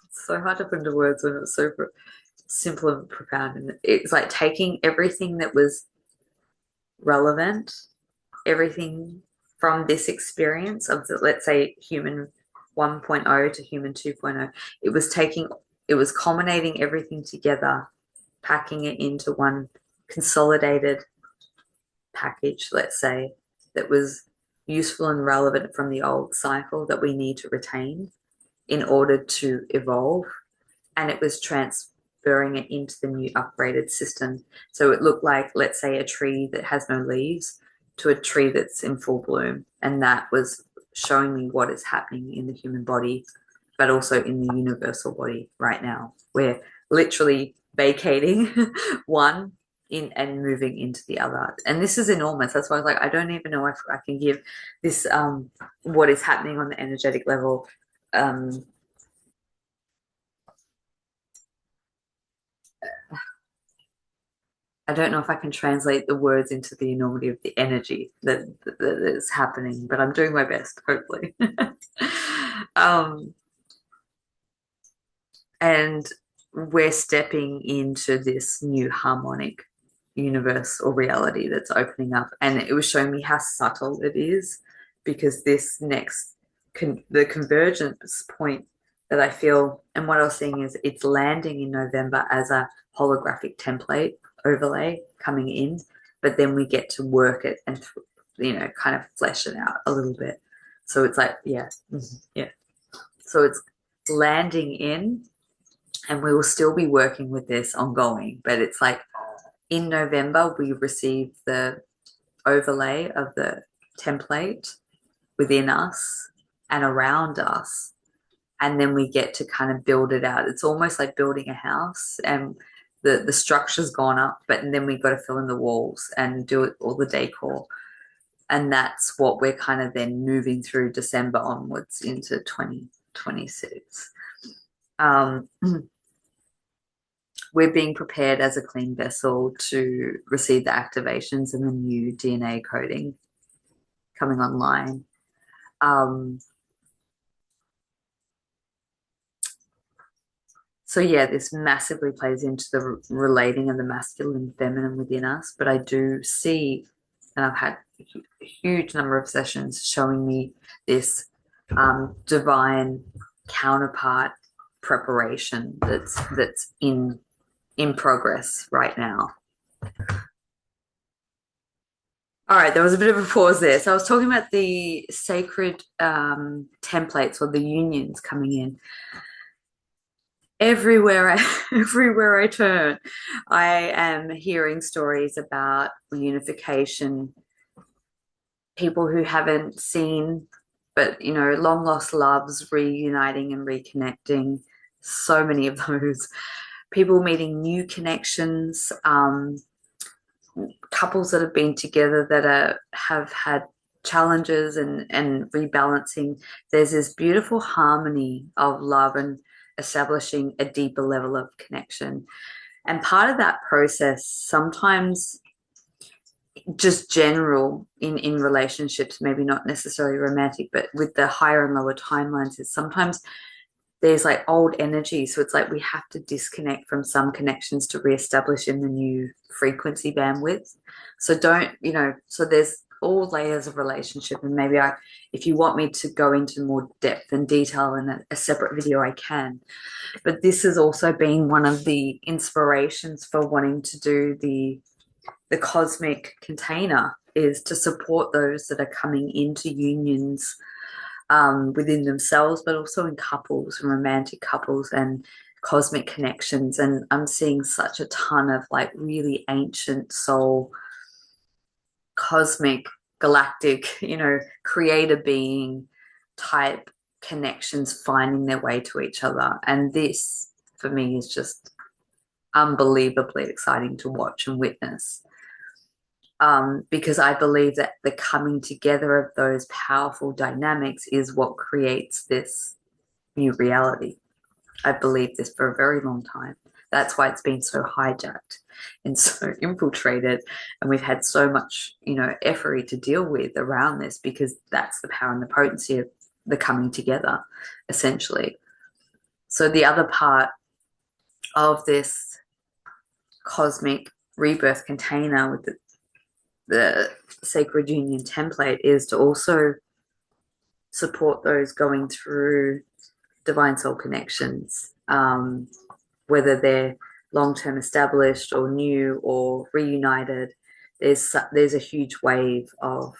it's so hard to put into words when it's so simple and profound, and it's like taking everything that was relevant, everything from this experience of the, let's say, human 1.0 to human 2.0. It was culminating everything together, packing it into one consolidated package, let's say, that was useful and relevant from the old cycle that we need to retain in order to evolve. And it was transferring it into the new upgraded system. So it looked like, let's say, a tree that has no leaves to a tree that's in full bloom. And that was showing me what is happening in the human body, but also in the universal body right now. We're literally vacating one in and moving into the other. And this is enormous. That's why I was like, I don't even know if I can give this what is happening on the energetic level. I don't know if I can translate the words into the enormity of the energy that is happening, but I'm doing my best, hopefully. And we're stepping into this new harmonic universe or reality that's opening up. And it was showing me how subtle it is, because this next, the convergence point that I feel, and what I was seeing is it's landing in November as a holographic template overlay coming in, but then we get to work it and, kind of flesh it out a little bit. So it's like, yeah. So it's landing in, and we will still be working with this ongoing, but it's like in November, we receive the overlay of the template within us and around us. And then we get to kind of build it out. It's almost like building a house, and the structure's gone up, but then we've got to fill in the walls and do it, all the decor. And that's what we're kind of then moving through December onwards into 2026. We're being prepared as a clean vessel to receive the activations and the new DNA coding coming online. So yeah, this massively plays into the relating of the masculine and feminine within us. But I do see, and I've had a huge number of sessions showing me this divine counterpart preparation that's in progress right now. All right, there was a bit of a pause there. So I was talking about the sacred templates or the unions coming in. Everywhere I turn, I am hearing stories about unification, people who haven't seen, but long lost loves reuniting and reconnecting. So many of those people meeting new connections, couples that have been together that have had challenges and rebalancing. There's this beautiful harmony of love and establishing a deeper level of connection. And part of that process, sometimes just general in relationships, maybe not necessarily romantic, but with the higher and lower timelines, is sometimes there's like old energy. So it's like we have to disconnect from some connections to reestablish in the new frequency bandwidth. So so there's all layers of relationship. And maybe if you want me to go into more depth and detail in a separate video, I can. But this has also been one of the inspirations for wanting to do the cosmic container, is to support those that are coming into unions within themselves, but also in couples and romantic couples and cosmic connections. And I'm seeing such a ton of like really ancient soul, cosmic, galactic, creator being type connections finding their way to each other. And this, for me, is just unbelievably exciting to watch and witness. Because I believe that the coming together of those powerful dynamics is what creates this new reality. I've believed this for a very long time. That's why it's been so hijacked and so infiltrated. And we've had so much, effery to deal with around this, because that's the power and the potency of the coming together, essentially. So the other part of this cosmic rebirth container with the sacred union template is to also support those going through divine soul connections, whether they're long-term established or new or reunited. There's a huge wave of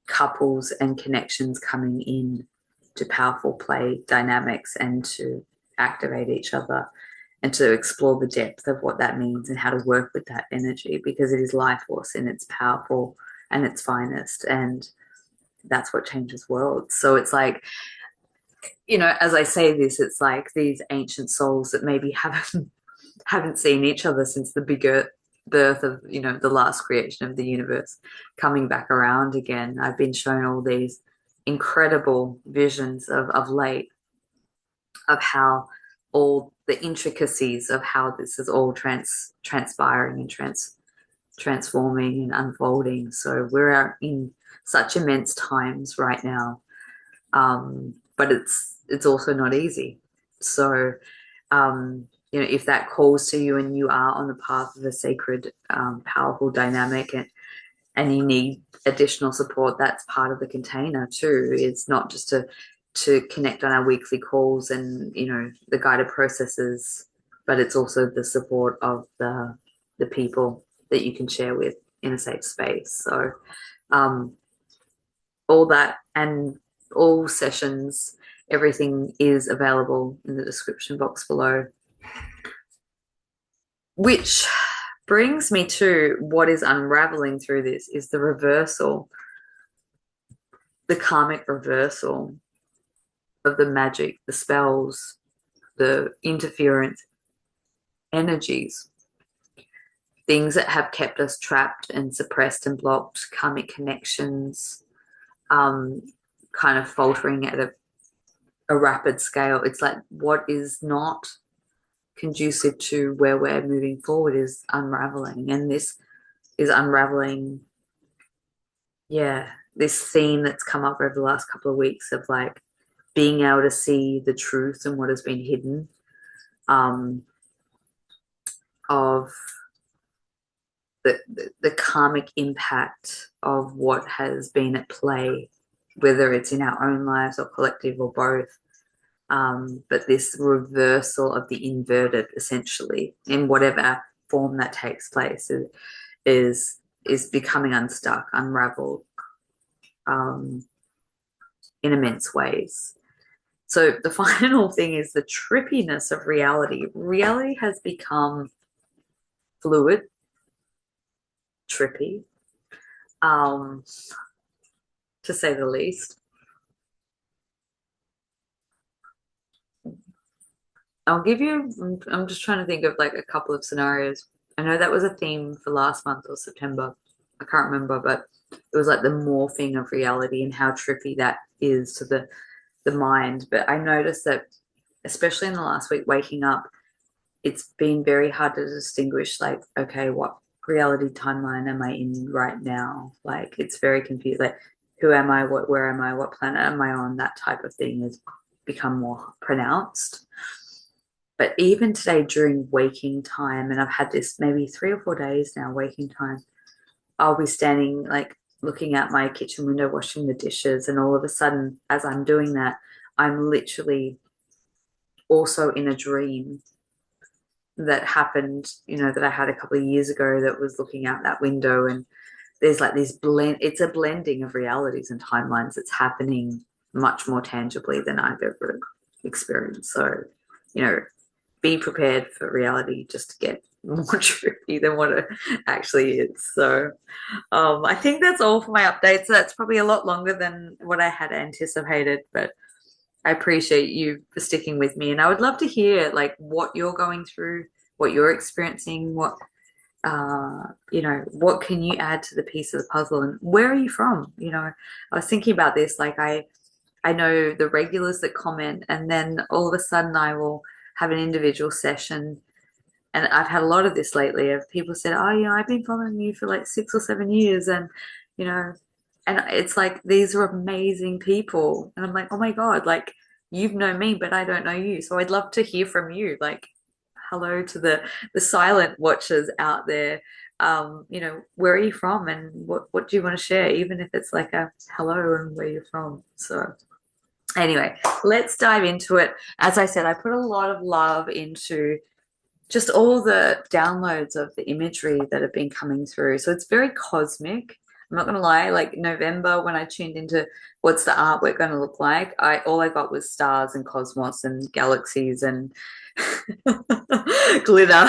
couples and connections coming in to powerful play dynamics and to activate each other and to explore the depth of what that means and how to work with that energy, because it is life force in its powerful and its finest, and that's what changes worlds. So it's like, as I say this, it's like these ancient souls that maybe haven't seen each other since the bigger birth of the last creation of the universe coming back around again. I've been shown all these incredible visions of late of how all the intricacies of how this is all transpiring and transforming and unfolding. So we're in such immense times right now, but it's also not easy. So if that calls to you and you are on the path of a sacred, powerful dynamic, and you need additional support, that's part of the container too. It's not just to connect on our weekly calls and the guided processes, but it's also the support of the people that you can share with in a safe space. So all that and all sessions, everything is available in the description box below. Which brings me to what is unraveling through this is the reversal, the karmic reversal of the magic, the spells, the interference energies, things that have kept us trapped and suppressed and blocked, karmic connections, kind of faltering at a rapid scale. It's like what is not conducive to where we're moving forward is unraveling. And this is unraveling, yeah, this theme that's come up over the last couple of weeks of like being able to see the truth and what has been hidden, of the karmic impact of what has been at play, whether it's in our own lives or collective or both. But this reversal of the inverted, essentially, in whatever form that takes place, is becoming unstuck, unraveled, in immense ways. So the final thing is the trippiness of reality. Reality has become fluid, trippy, to say the least. I'll give you, I'm just trying to think of like a couple of scenarios. I know that was a theme for last month or September. I can't remember, but it was like the morphing of reality and how trippy that is to the mind. But I noticed that, especially in the last week, waking up, it's been very hard to distinguish, like, okay, what reality timeline am I in right now? Like, it's very confused. Like, who am I? Where am I? What planet am I on? That type of thing has become more pronounced. But even today during waking time, and I've had this maybe 3 or 4 days now, waking time, I'll be standing like looking out my kitchen window, washing the dishes, and all of a sudden, as I'm doing that, I'm literally also in a dream that happened, that I had a couple of years ago that was looking out that window. And there's like this blend, it's a blending of realities and timelines that's happening much more tangibly than I've ever experienced. So, be prepared for reality just to get more tricky than what it actually is. So I think that's all for my updates. So that's probably a lot longer than what I had anticipated, but I appreciate you for sticking with me. And I would love to hear like what you're going through, what you're experiencing, what can you add to the piece of the puzzle, and where are you from? I was thinking about this, like I know the regulars that comment, and then all of a sudden I will have an individual session. And I've had a lot of this lately of people said, oh, I've been following you for like 6 or 7 years. And, and it's like, these are amazing people. And I'm like, oh my God, like you've known me, but I don't know you. So I'd love to hear from you. Like, hello to the silent watchers out there. Where are you from, and what do you want to share? Even if it's like a hello and where you're from. So anyway, let's dive into it. As I said, I put a lot of love into just all the downloads of the imagery that have been coming through. So it's very cosmic. I'm not going to lie, like November when I tuned into what's the artwork going to look like, all I got was stars and cosmos and galaxies and glitter.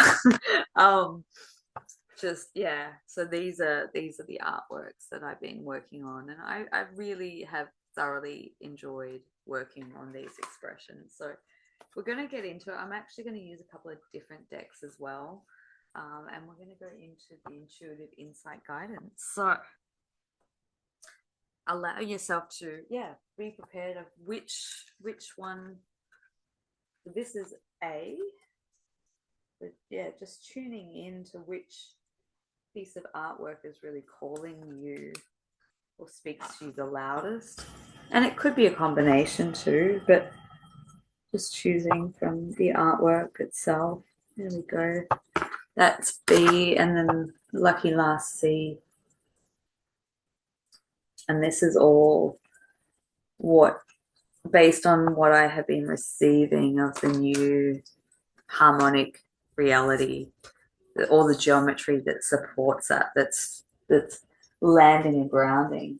So these are the artworks that I've been working on, and I really have thoroughly enjoyed working on these expressions. So we're going to get into it. I'm actually going to use a couple of different decks as well, and we're going to go into the intuitive insight guidance. So allow yourself to be prepared of which one. This is A, but just tuning in to which piece of artwork is really calling you or speaks to you the loudest. And it could be a combination too, but just choosing from the artwork itself. There we go. That's B, and then lucky last C. And this is all based on what I have been receiving of the new harmonic reality, all the geometry that supports that's landing and grounding.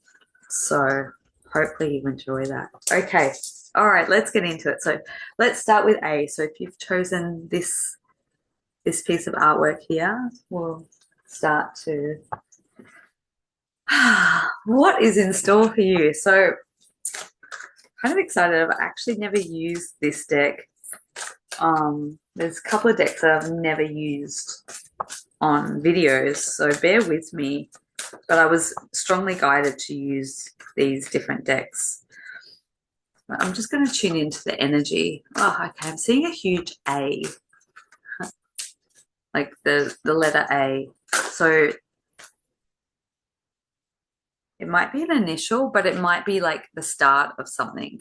So hopefully you enjoy that. Okay. All right, let's get into it. So let's start with A. So if you've chosen this piece of artwork here, we'll start to what is in store for you. So kind of excited. I've actually never used this deck There's a couple of decks that I've never used on videos, so bear with me. But I was strongly guided to use these different decks. I'm just going to tune into the energy. Oh, okay. I'm seeing a huge A, like the letter A. So it might be an initial, but it might be like the start of something.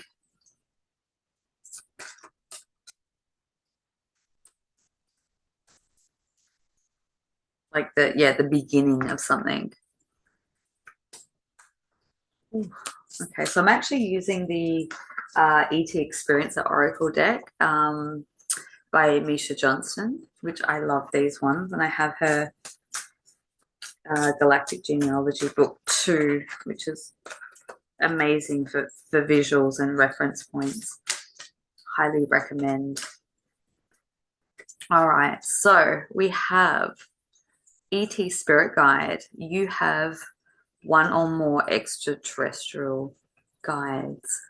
Like the beginning of something. Ooh. Okay, so I'm actually using the ET Experience the Oracle deck by Miesha Johnston, which I love these ones, and I have her Galactic Genealogy book too, which is amazing for visuals and reference points. Highly recommend. All right, so we have ET Spirit Guide. You have one or more extraterrestrial guides,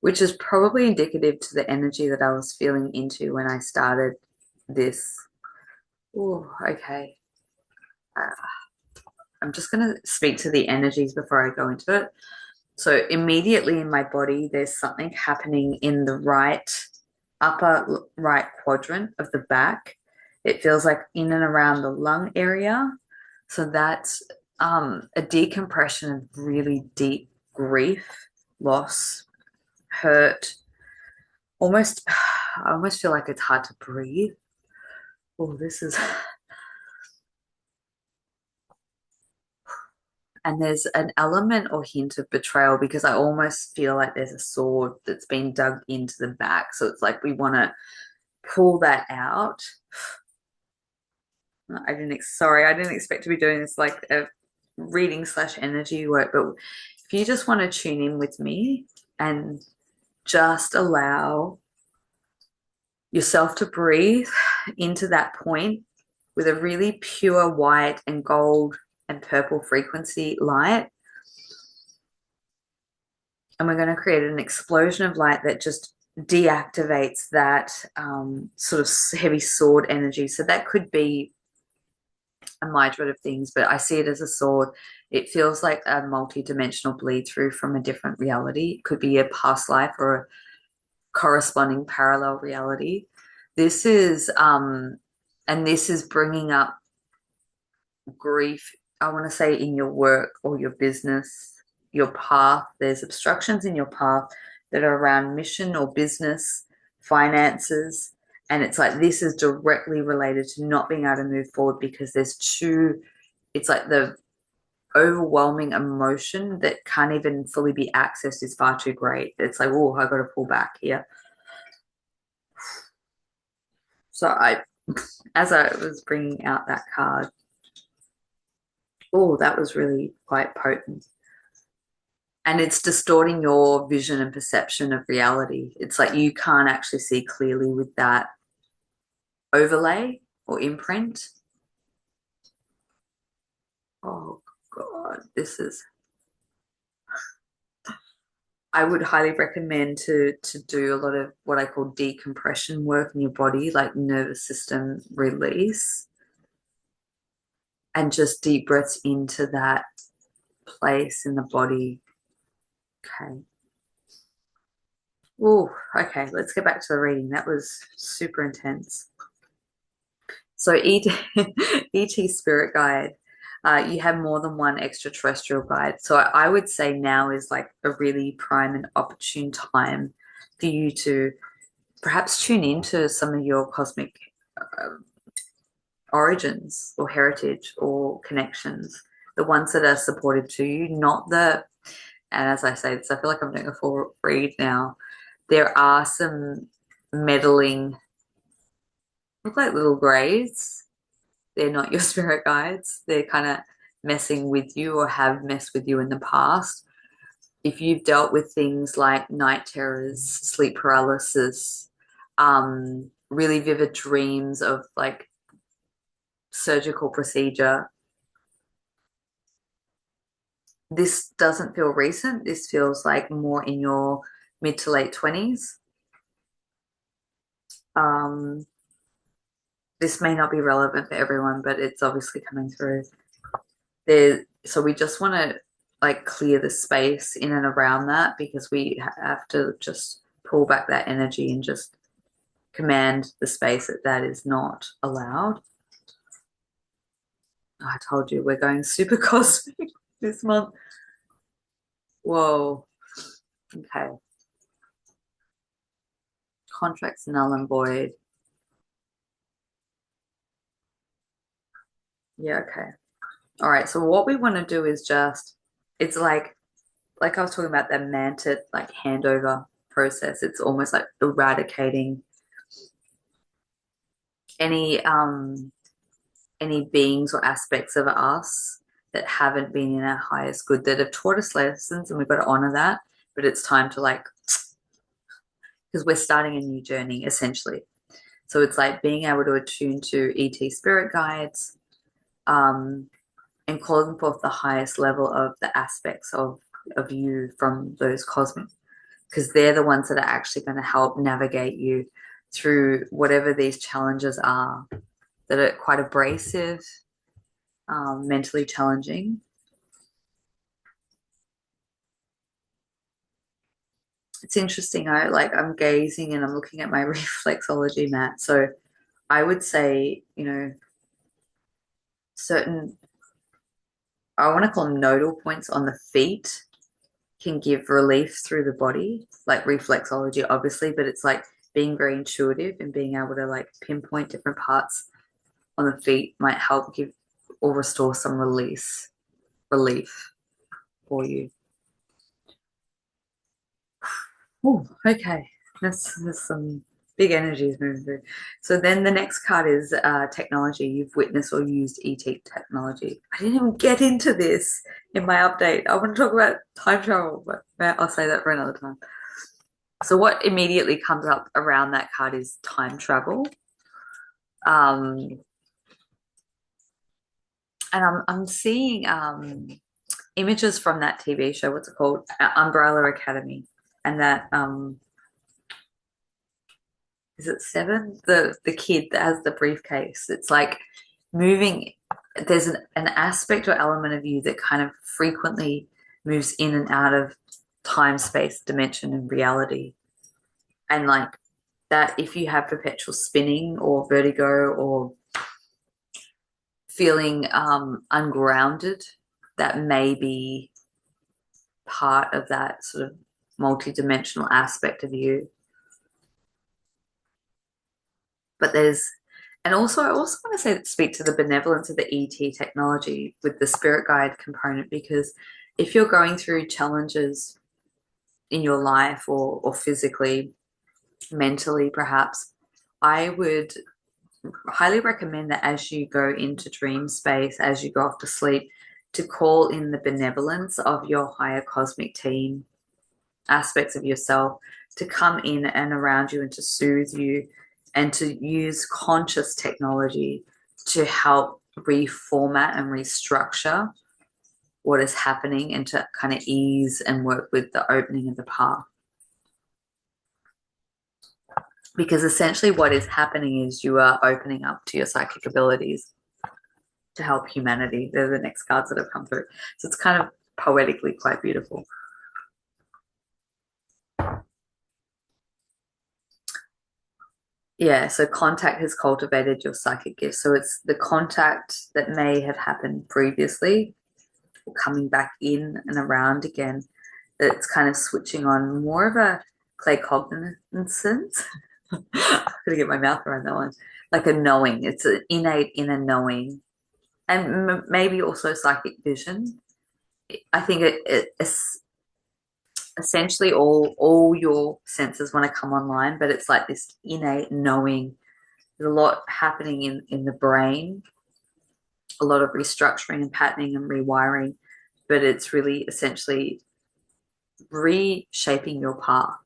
which is probably indicative to the energy that I was feeling into when I started this. Oh, okay. I'm just going to speak to the energies before I go into it. So immediately in my body, there's something happening in the upper right quadrant of the back. It feels like in and around the lung area. So that's a decompression of really deep grief, loss, hurt. I almost feel like it's hard to breathe. Oh, this is, and there's an element or hint of betrayal because I almost feel like there's a sword that's been dug into the back. So it's like we want to pull that out. Sorry, I didn't expect to be doing this like a reading / energy work, but if you just want to tune in with me and just allow yourself to breathe into that point with a really pure white and gold and purple frequency light. And we're going to create an explosion of light that just deactivates that sort of heavy sword energy. So that could be a myriad of things, but I see it as a sword. It feels like a multi-dimensional bleed through from a different reality. It could be a past life or a corresponding parallel reality. This is bringing up grief, I want to say, in your work or your business, your path. There's obstructions in your path that are around mission or business, finances, and it's like this is directly related to not being able to move forward because it's like the overwhelming emotion that can't even fully be accessed is far too great. It's like, oh, I got to pull back here. So as I was bringing out that card, oh, that was really quite potent. And it's distorting your vision and perception of reality. It's like you can't actually see clearly with that overlay or imprint. Oh, God, I would highly recommend to do a lot of what I call decompression work in your body, like nervous system release, and just deep breaths into that place in the body. Okay. Oh, okay. Let's get back to the reading. That was super intense. So ET Spirit Guide, you have more than one extraterrestrial guide. So I would say now is like a really prime and opportune time for you to perhaps tune into some of your cosmic origins or heritage or connections, the ones that are supportive to you, not and as I say this, I feel like I'm doing a full read now. There are some meddling, look like little greys. They're not your spirit guides. They're kind of messing with you or have messed with you in the past. If you've dealt with things like night terrors, sleep paralysis, really vivid dreams of like surgical procedure, this doesn't feel recent. This feels like more in your mid to late 20s. Um, this may not be relevant for everyone, but it's obviously coming through. So we just want to like clear the space in and around that because we have to just pull back that energy and just command the space that that is not allowed. Oh, I told you we're going super cosmic this month. Whoa. Okay. Contracts null and void. Yeah, okay. All right. So what we want to do is just, it's like I was talking about that mantis like handover process. It's almost like eradicating any any beings or aspects of us that haven't been in our highest good, that have taught us lessons, and we've got to honor that. But it's time to like, because we're starting a new journey essentially. So it's like being able to attune to ET spirit guides, um, and calling forth the highest level of the aspects of you from those cosmic, because they're the ones that are actually going to help navigate you through whatever these challenges are that are quite abrasive, mentally challenging. It's interesting. I'm gazing and I'm looking at my reflexology mat. So I would say, you know, certain, I want to call them nodal points on the feet can give relief through the body, like reflexology, obviously, but it's like being very intuitive and being able to like pinpoint different parts on the feet might help give or restore some relief for you. Oh, okay. There's some big energies moving through. So then the next card is technology. You've witnessed or used ET technology. I didn't even get into this in my update. I want to talk about time travel, but I'll say that for another time. So what immediately comes up around that card is time travel. And I'm seeing images from that TV show. What's it called? Umbrella Academy. And that is it Seven? The kid that has the briefcase. It's like moving. There's an aspect or element of you that kind of frequently moves in and out of time, space, dimension, and reality. And like that, if you have perpetual spinning or vertigo or feeling ungrounded, that may be part of that sort of multi-dimensional aspect of you. But and also I also want to say that speak to the benevolence of the ET technology with the spirit guide component, because if you're going through challenges in your life or physically, mentally perhaps, I would highly recommend that as you go into dream space, as you go off to sleep, to call in the benevolence of your higher cosmic team, aspects of yourself, to come in and around you and to soothe you, and to use conscious technology to help reformat and restructure what is happening and to kind of ease and work with the opening of the path. Because essentially what is happening is you are opening up to your psychic abilities to help humanity. They're the next cards that have come through. So it's kind of poetically quite beautiful. Yeah, so contact has cultivated your psychic gift. So it's the contact that may have happened previously, coming back in and around again, that's kind of switching on more of a claircognizance. I'm gonna get my mouth around that one. Like a knowing. It's an innate inner knowing, and maybe also psychic vision. I think it's essentially all your senses want to come online, but it's like this innate knowing. There's a lot happening in the brain, a lot of restructuring and patterning and rewiring, but it's really essentially reshaping your path.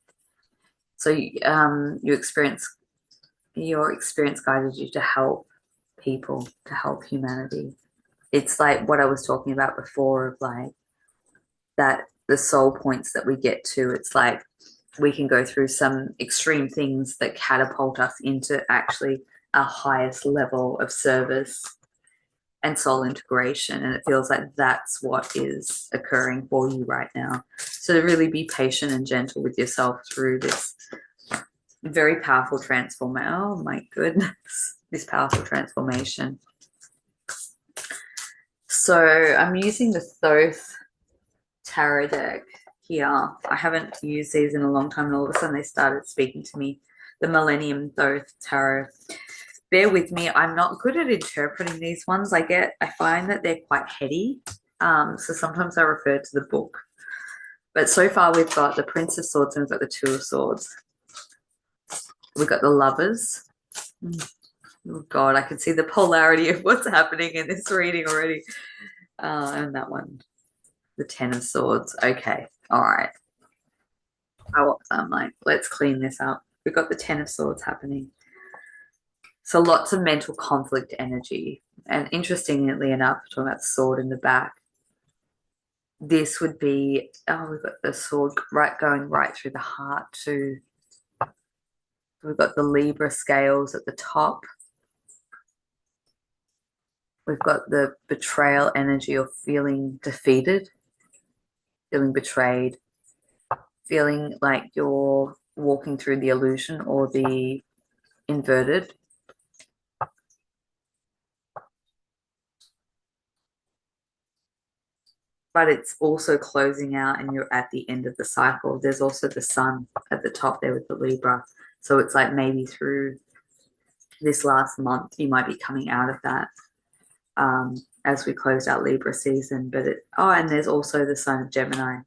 So your experience guided you to help people, to help humanity. It's like what I was talking about before of like that the soul points that we get to. It's like we can go through some extreme things that catapult us into actually our highest level of service and soul integration. And it feels like that's what is occurring for you right now. So to really be patient and gentle with yourself through this very powerful transformation. Oh my goodness, this powerful transformation. So I'm using the Thoth tarot deck here. I haven't used these in a long time, and all of a sudden they started speaking to me. The Millennium Thoth tarot. Bear with me. I'm not good at interpreting these ones. I find that they're quite heady. So sometimes I refer to the book. But so far we've got the Prince of Swords and we've got the Two of Swords. We've got the Lovers. Oh God, I can see the polarity of what's happening in this reading already. And that one, the Ten of Swords. Okay, all right. I'm like, let's clean this up. We've got the Ten of Swords happening. So lots of mental conflict energy. And interestingly enough, talking about the sword in the back, this would be, oh, we've got the sword going right through the heart too. We've got the Libra scales at the top. We've got the betrayal energy of feeling defeated, feeling betrayed, feeling like you're walking through the illusion or the inverted. But it's also closing out and you're at the end of the cycle. There's also the sun at the top there with the Libra. So it's like maybe through this last month, you might be coming out of that as we closed out Libra season. And there's also the sign of Gemini.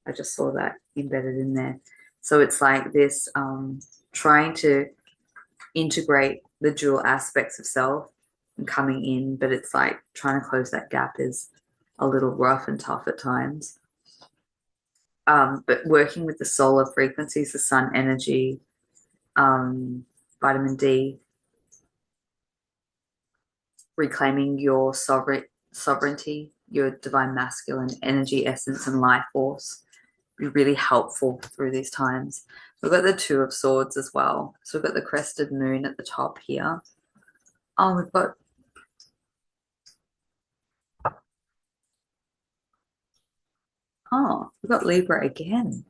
I just saw that embedded in there. So it's like this trying to integrate the dual aspects of self and coming in, but it's like trying to close that gap is a little rough and tough at times. But working with the solar frequencies, the sun energy, vitamin D, reclaiming your sovereignty, your divine masculine energy, essence, and life force, be really helpful through these times. We've got the Two of Swords as well. So we've got the crested moon at the top here. Oh, we've got Libra again.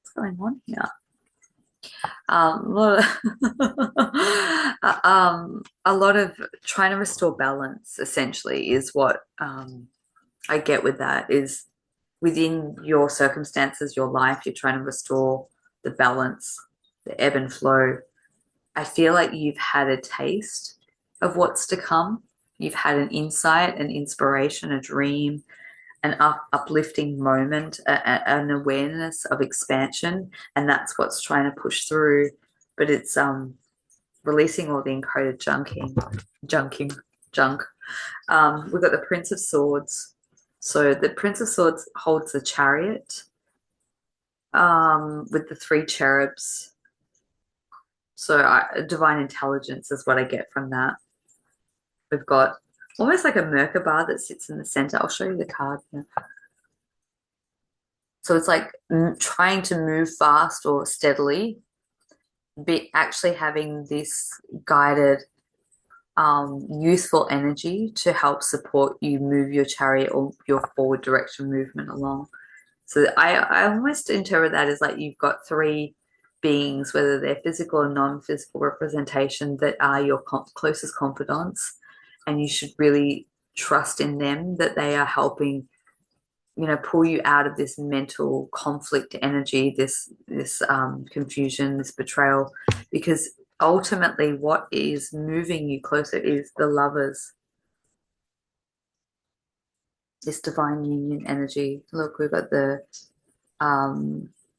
What's going on here? A lot of trying to restore balance essentially is what I get with that is within your circumstances, your life, you're trying to restore the balance, the ebb and flow. I feel like you've had a taste of what's to come. You've had an insight, an inspiration, a dream, an uplifting moment, an awareness of expansion, and that's what's trying to push through. But it's releasing all the encoded junk. We've got the Prince of Swords. So the Prince of Swords holds the Chariot with the three cherubs. So divine intelligence is what I get from that. We've got almost like a Merkaba that sits in the center. I'll show you the card here. So it's like trying to move fast or steadily, but actually having this guided, useful energy to help support you move your chariot or your forward direction movement along. So I almost interpret that as like you've got three beings, whether they're physical or non-physical representation, that are your closest confidants, and you should really trust in them that they are helping, pull you out of this mental conflict energy, this confusion, this betrayal, because ultimately what is moving you closer is the Lovers, this divine union energy. Look, we've got the I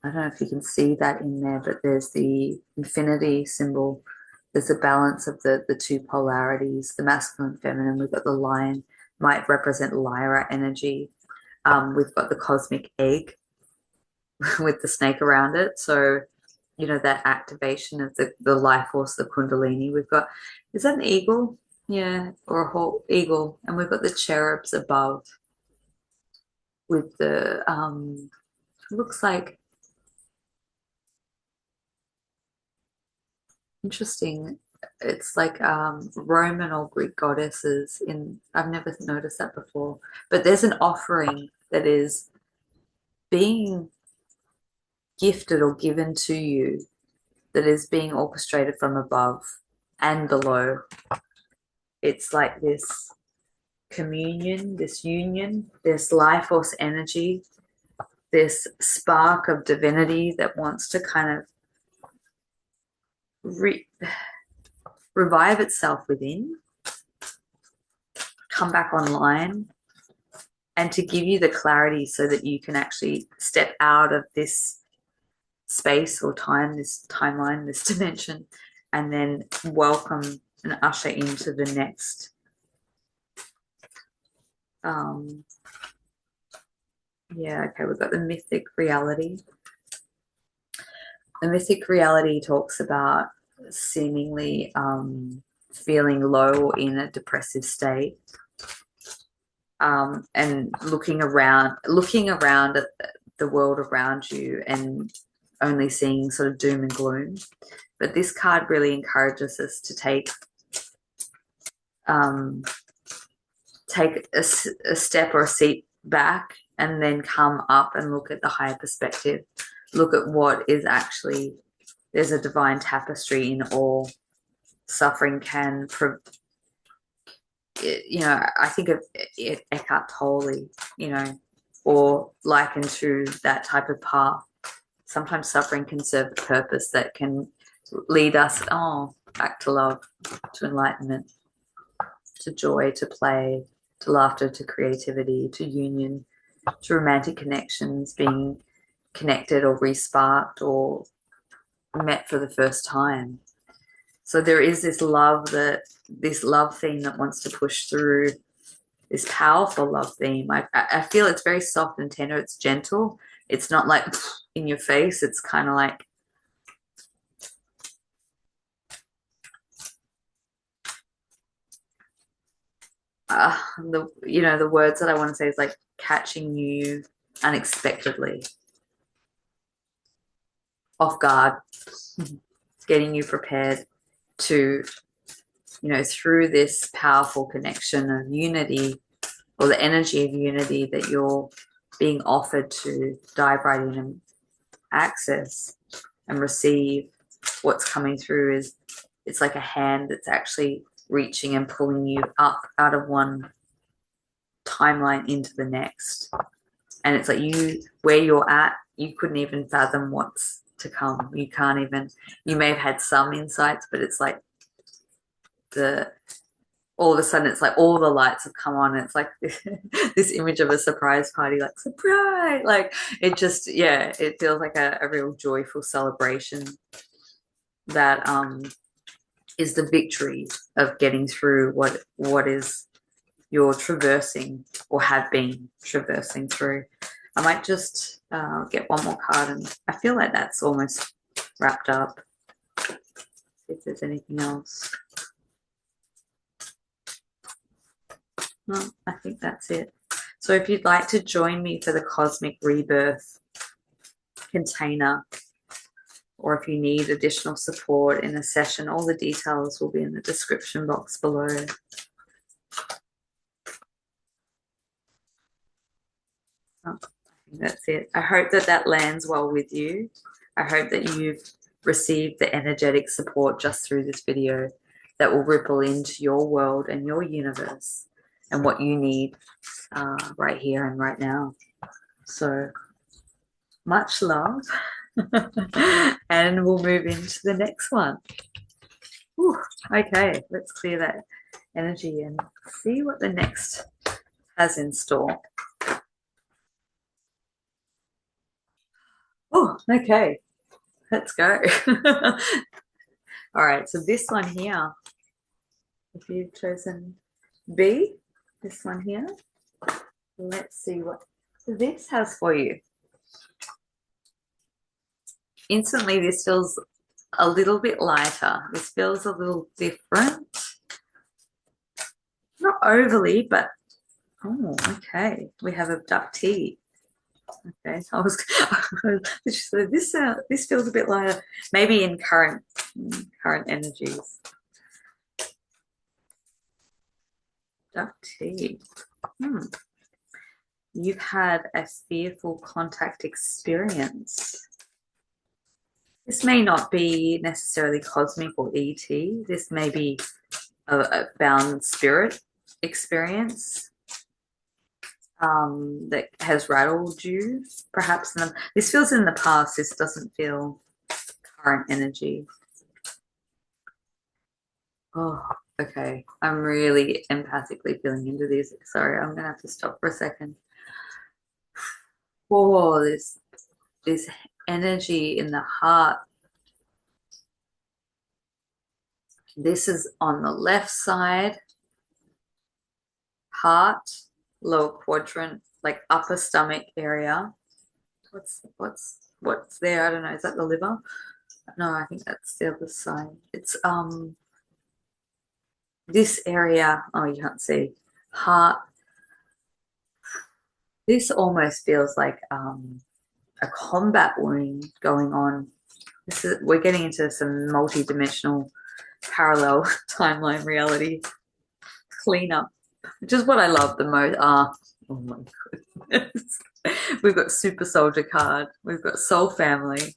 don't know if you can see that in there, but there's the infinity symbol. There's a balance of the two polarities, the masculine and feminine. We've got the lion, might represent Lyra energy. We've got the cosmic egg with the snake around it. So, that activation of the life force, the Kundalini. We've got, is that an eagle? Yeah, or a whole eagle. And we've got the cherubs above with the, looks like Interesting. It's like Roman or Greek goddesses in, I've never noticed that before. But there's an offering that is being gifted or given to you that is being orchestrated from above and below. It's like this communion, this union, this life force energy, this spark of divinity that wants to kind of revive itself within, come back online, and to give you the clarity so that you can actually step out of this space or time, this timeline, this dimension, and then welcome and usher into the next. Yeah, okay, we've got the mythic reality. The mythic reality talks about seemingly feeling low or in a depressive state, and looking around at the world around you and only seeing sort of doom and gloom. But this card really encourages us to take a step or a seat back and then come up and look at the higher perspective. Look at what is actually, there's a divine tapestry in all. Suffering can, you know, I think of Eckhart Tolle, you know, or likened to that type of path. Sometimes suffering can serve a purpose that can lead us, back to love, to enlightenment, to joy, to play, to laughter, to creativity, to union, to romantic connections, being connected or re-sparked or met for the first time. So there is this love theme that wants to push through, this powerful love theme. I feel it's very soft and tender. It's gentle. It's not like in your face. It's kind of like the words that I want to say is like catching you unexpectedly, off guard, getting you prepared to, through this powerful connection of unity, or the energy of unity that you're being offered to dive right in and access and receive. What's coming through is, it's like a hand that's actually reaching and pulling you up out of one timeline into the next. And it's like where you're at, you couldn't even fathom what's to come. You may have had some insights, but it's like all of a sudden it's like all the lights have come on, and it's like this image of a surprise party, like surprise, like it just, it feels like a real joyful celebration that is the victory of getting through what is you're traversing or have been traversing through. I might just get one more card, and I feel like that's almost wrapped up. See if there's anything else. No, I think that's it. So if you'd like to join me for the Cosmic Rebirth container, or if you need additional support in a session, all the details will be in the description box below. I think that's it. I hope that lands well with you. I hope that you've received the energetic support just through this video that will ripple into your world and your universe and what you need right here and right now. So much love. And we'll move into the next one. Whew, okay, let's clear that energy and see what the next has in store. Oh, okay, let's go. All right, so this one here, if you've chosen B, this one here, let's see what this has for you. Instantly, this feels a little bit lighter. This feels a little different. Not overly, but, oh, okay. We have abductee. Okay, I was this feels a bit lighter. Maybe in current energies. Duck tea. Hmm. You've had a fearful contact experience. This may not be necessarily cosmic or ET. This may be a bound spirit experience that has rattled you, perhaps. This feels in the past. This doesn't feel current energy. Oh, okay. I'm really empathically feeling into this. Sorry, I'm gonna have to stop for a second. Oh, this energy in the heart. This is on the left side, heart, lower quadrant, like upper stomach area. What's there? I don't know. Is that the liver? No, I think that's the other side. It's this area. Oh, you can't see. Heart. This almost feels like a combat wound going on. We're getting into some multi-dimensional parallel timeline reality cleanup, which is what I love the most. Oh my goodness. We've got super soldier card. We've got soul family.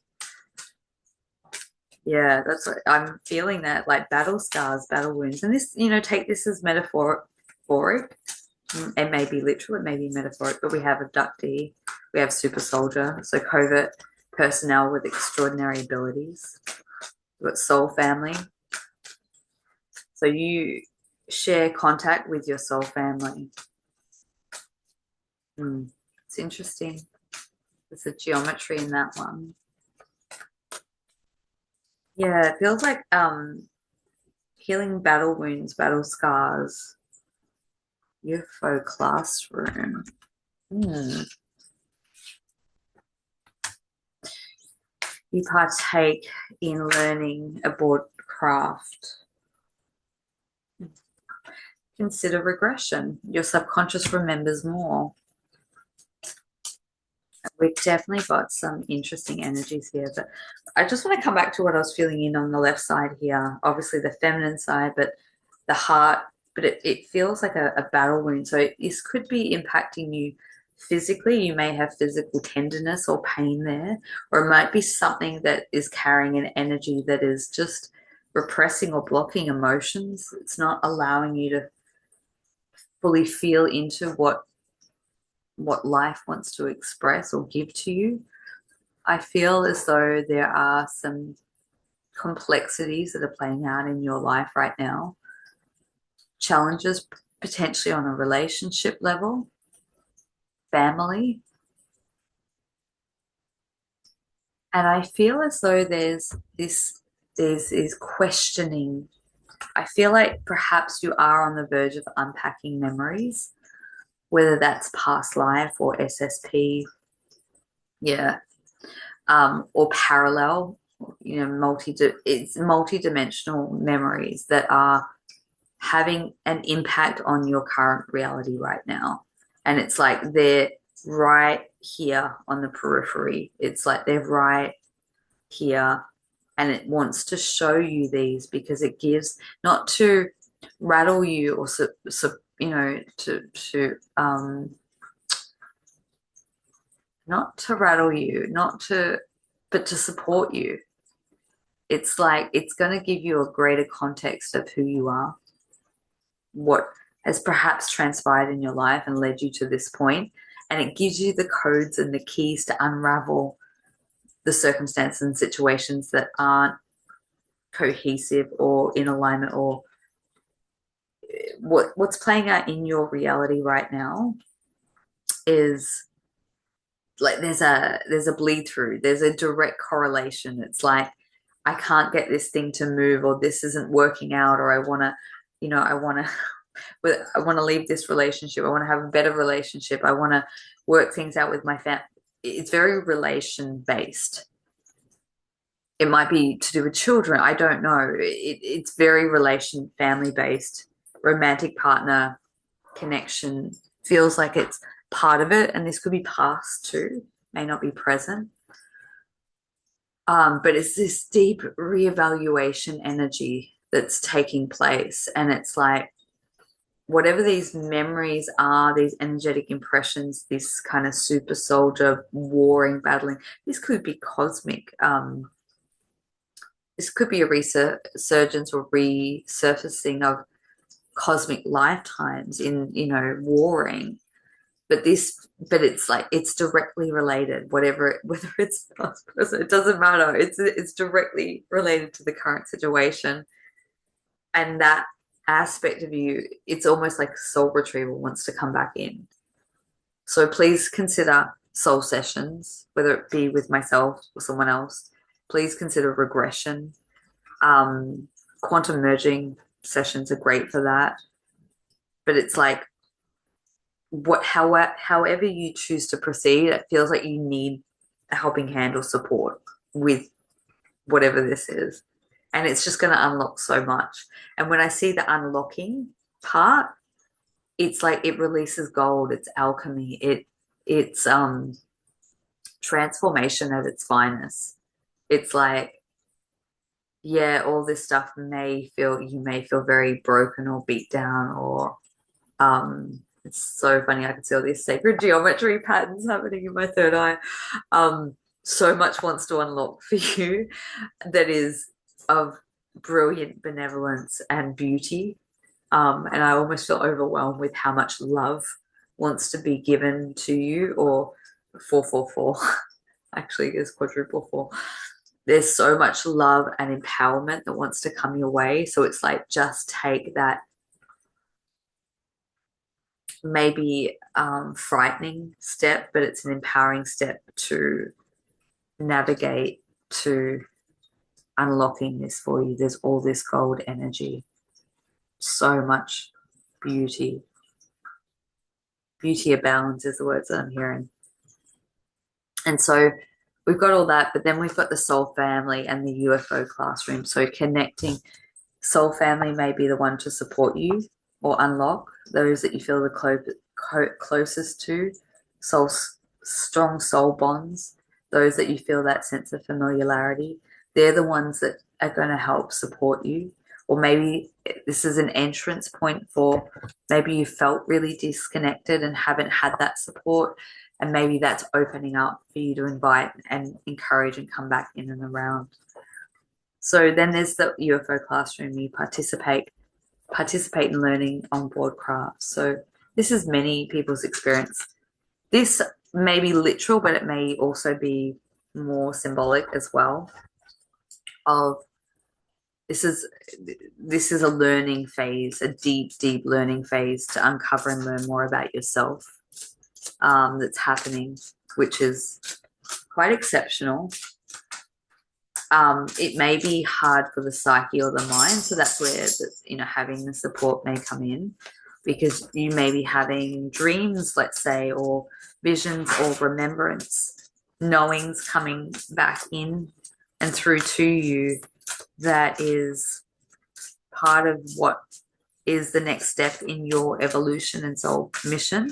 Yeah, that's what I'm feeling, that like battle scars, battle wounds. And this, take this as metaphoric. It may be literal, it may be metaphoric, but we have abductee, we have super soldier, so covert personnel with extraordinary abilities. We've got soul family. So you share contact with your soul family. It's interesting. There's a geometry in that one. Yeah, it feels like healing battle wounds, battle scars. UFO classroom. You partake in learning aboard craft. Consider regression. Your subconscious remembers more. We've definitely got some interesting energies here, but I just want to come back to what I was feeling in on the left side here. Obviously the feminine side, but the heart, but it feels like a battle wound. So this could be impacting you physically. You may have physical tenderness or pain there, or it might be something that is carrying an energy that is just repressing or blocking emotions. It's not allowing you to fully feel into what life wants to express or give to you. I feel as though there are some complexities that are playing out in your life right now. Challenges potentially on a relationship level, family. And I feel as though there's questioning. I feel like perhaps you are on the verge of unpacking memories, whether that's past life or SSP, yeah, or parallel, it's multi-dimensional memories that are having an impact on your current reality right now. And it's like they're right here on the periphery. It's like they're right here, and it wants to show you these because it gives, not to rattle you or not to rattle you, but to support you. It's like it's going to give you a greater context of who you are, what has perhaps transpired in your life and led you to this point, and it gives you the codes and the keys to unravel the circumstances and situations that aren't cohesive or in alignment, or what's playing out in your reality right now is like there's a bleed through, there's a direct correlation. It's like I can't get this thing to move, or this isn't working out, or I want to leave this relationship, I want to have a better relationship, I want to work things out with my family. It's very relation based. It might be to do with children, I don't know. It's very family based, romantic partner connection. Feels like it's part of it, and this could be past too, may not be present. But it's this deep reevaluation energy that's taking place. And it's like, whatever these memories are, these energetic impressions, this kind of super soldier warring, battling, this could be cosmic. This could be a resurgence or resurfacing of cosmic lifetimes in, warring. But it's like, it's directly related, whether it's past, present, it doesn't matter. It's directly related to the current situation. And that aspect of you, it's almost like soul retrieval wants to come back in. So please consider soul sessions, whether it be with myself or someone else. Please consider regression. Quantum merging sessions are great for that. But it's like, however you choose to proceed, it feels like you need a helping hand or support with whatever this is. And it's just going to unlock so much. And when I see the unlocking part, it's like it releases gold. It's alchemy. It's transformation at its finest. It's like, yeah, all this stuff you may feel very broken or beat down, or it's so funny. I can see all these sacred geometry patterns happening in my third eye. So much wants to unlock for you that is of brilliant benevolence and beauty. And I almost feel overwhelmed with how much love wants to be given to you, or 444 actually is quadruple four. There's so much love and empowerment that wants to come your way. So it's like, just take that maybe frightening step, but it's an empowering step to navigate to unlocking this for you. There's all this gold energy, so much beauty. Beauty abounds is the words that I'm hearing. And so we've got all that, but then we've got the soul family and the UFO classroom. So connecting, soul family may be the one to support you or unlock those that you feel the closest to, strong soul bonds, those that you feel that sense of familiarity. They're the ones that are going to help support you. Or maybe this is an entrance point for, maybe you felt really disconnected and haven't had that support, and maybe that's opening up for you to invite and encourage and come back in and around. So then there's the UFO classroom. You participate in learning on board crafts. So this is many people's experience. This may be literal, but it may also be more symbolic as well. Of this is a learning phase, a deep learning phase to uncover and learn more about yourself. That's happening, which is quite exceptional. It may be hard for the psyche or the mind, so that's where having the support may come in, because you may be having dreams, let's say, or visions or remembrance, knowings coming back in and through to you. That is part of what is the next step in your evolution and soul mission.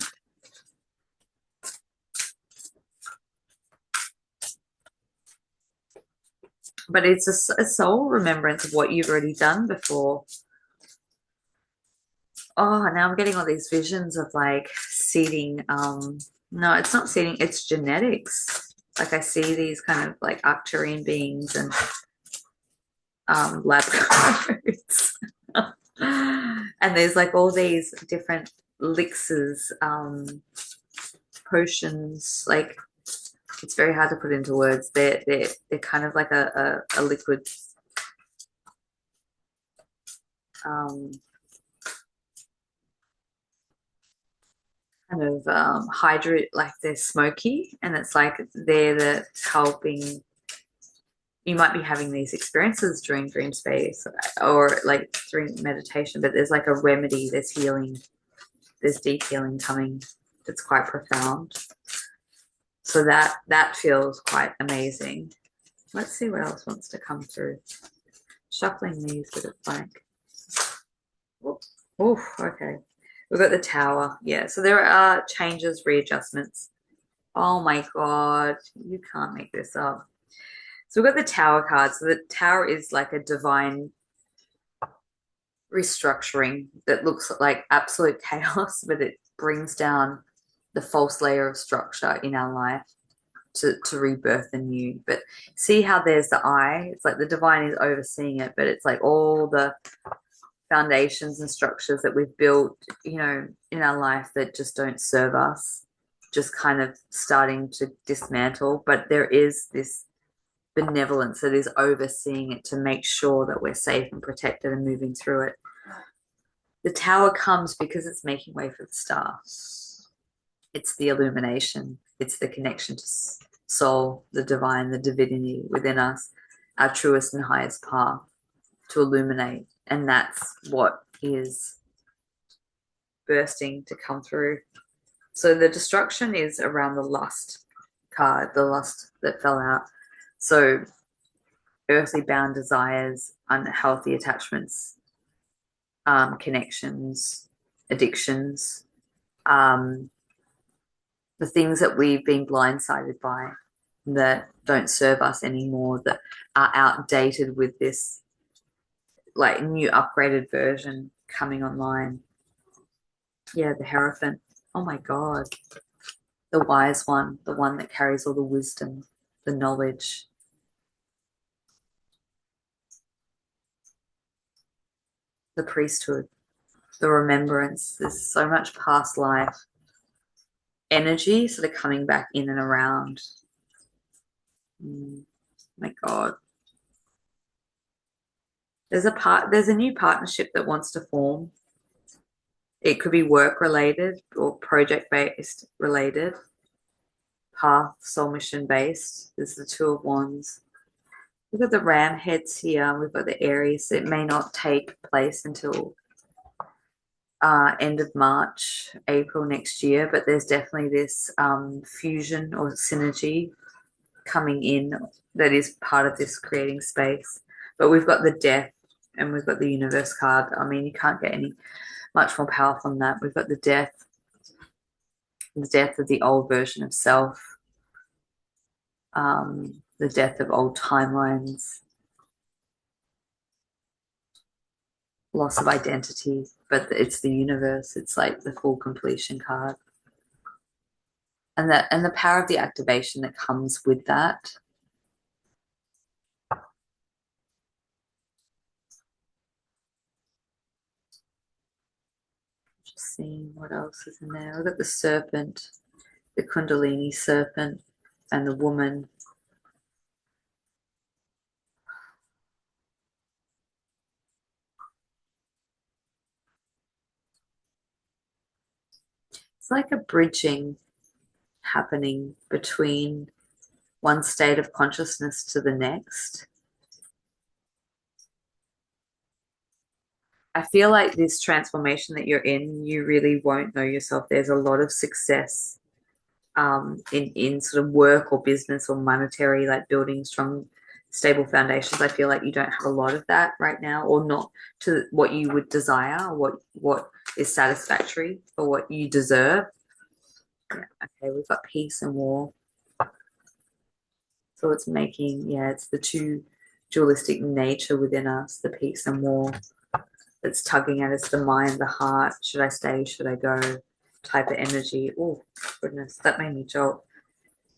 But it's a soul remembrance of what you've already done before. Oh, now I'm getting all these visions of like seeding. No, it's not seeding, it's genetics. Like I see these kind of like Arcturian beings and lab coats. And there's like all these different elixirs, potions, like it's very hard to put into words. They're kind of like a liquid, kind of hydrate, like they're smoky, and it's like they're the helping. You might be having these experiences during dream space or like during meditation, but there's like a remedy, there's healing, there's deep healing coming that's quite profound. So that feels quite amazing. Let's see what else wants to come through. Shuffling these, but it's blank. Oh, okay. We've got the Tower. Yeah, so there are changes, readjustments. Oh my God, you can't make this up. So we've got the Tower card. So the Tower is like a divine restructuring that looks like absolute chaos, but it brings down the false layer of structure in our life to rebirth the new. But see how there's the eye? It's like the divine is overseeing it, but it's like all the foundations and structures that we've built, in our life that just don't serve us, just kind of starting to dismantle. But there is this benevolence that is overseeing it to make sure that we're safe and protected and moving through it. The Tower comes because it's making way for the star. It's the illumination. It's the connection to soul, the divine, the divinity within us, our truest and highest path to illuminate. And that's what is bursting to come through. So the destruction is around the lust card, the lust that fell out. So earthly bound desires, unhealthy attachments, connections, addictions, the things that we've been blindsided by that don't serve us anymore, that are outdated with this like new upgraded version coming online. Yeah, the Hierophant. Oh my God. The wise one, the one that carries all the wisdom, the knowledge. The priesthood, the remembrance. There's so much past life energy sort of coming back in and around. My God. There's a new partnership that wants to form. It could be work related or project based related, path, soul mission based. There's the Two of Wands. We've got the ram heads here. We've got the Aries. It may not take place until end of March, April next year, but there's definitely this fusion or synergy coming in that is part of this creating space. But we've got the Death and we've got the Universe card. I mean, you can't get any much more powerful than that. We've got the death of the old version of self, the death of old timelines, loss of identity, but it's the universe. It's like the full completion card. And the power of the activation that comes with that. Just seeing what else is in there. We've got the serpent, the Kundalini serpent, and the woman. It's like a bridging happening between one state of consciousness to the next. I feel like this transformation that you're in, you really won't know yourself. There's a lot of success in sort of work or business or monetary, like building strong, stable foundations. I feel like you don't have a lot of that right now, or not to what you would desire, what is satisfactory for what you deserve. Yeah, okay, we've got peace and war. So it's making, it's the two dualistic nature within us, the peace and war, that's tugging at us, the mind, the heart. Should I stay? Should I go? Type of energy. Oh, goodness, that made me jolt.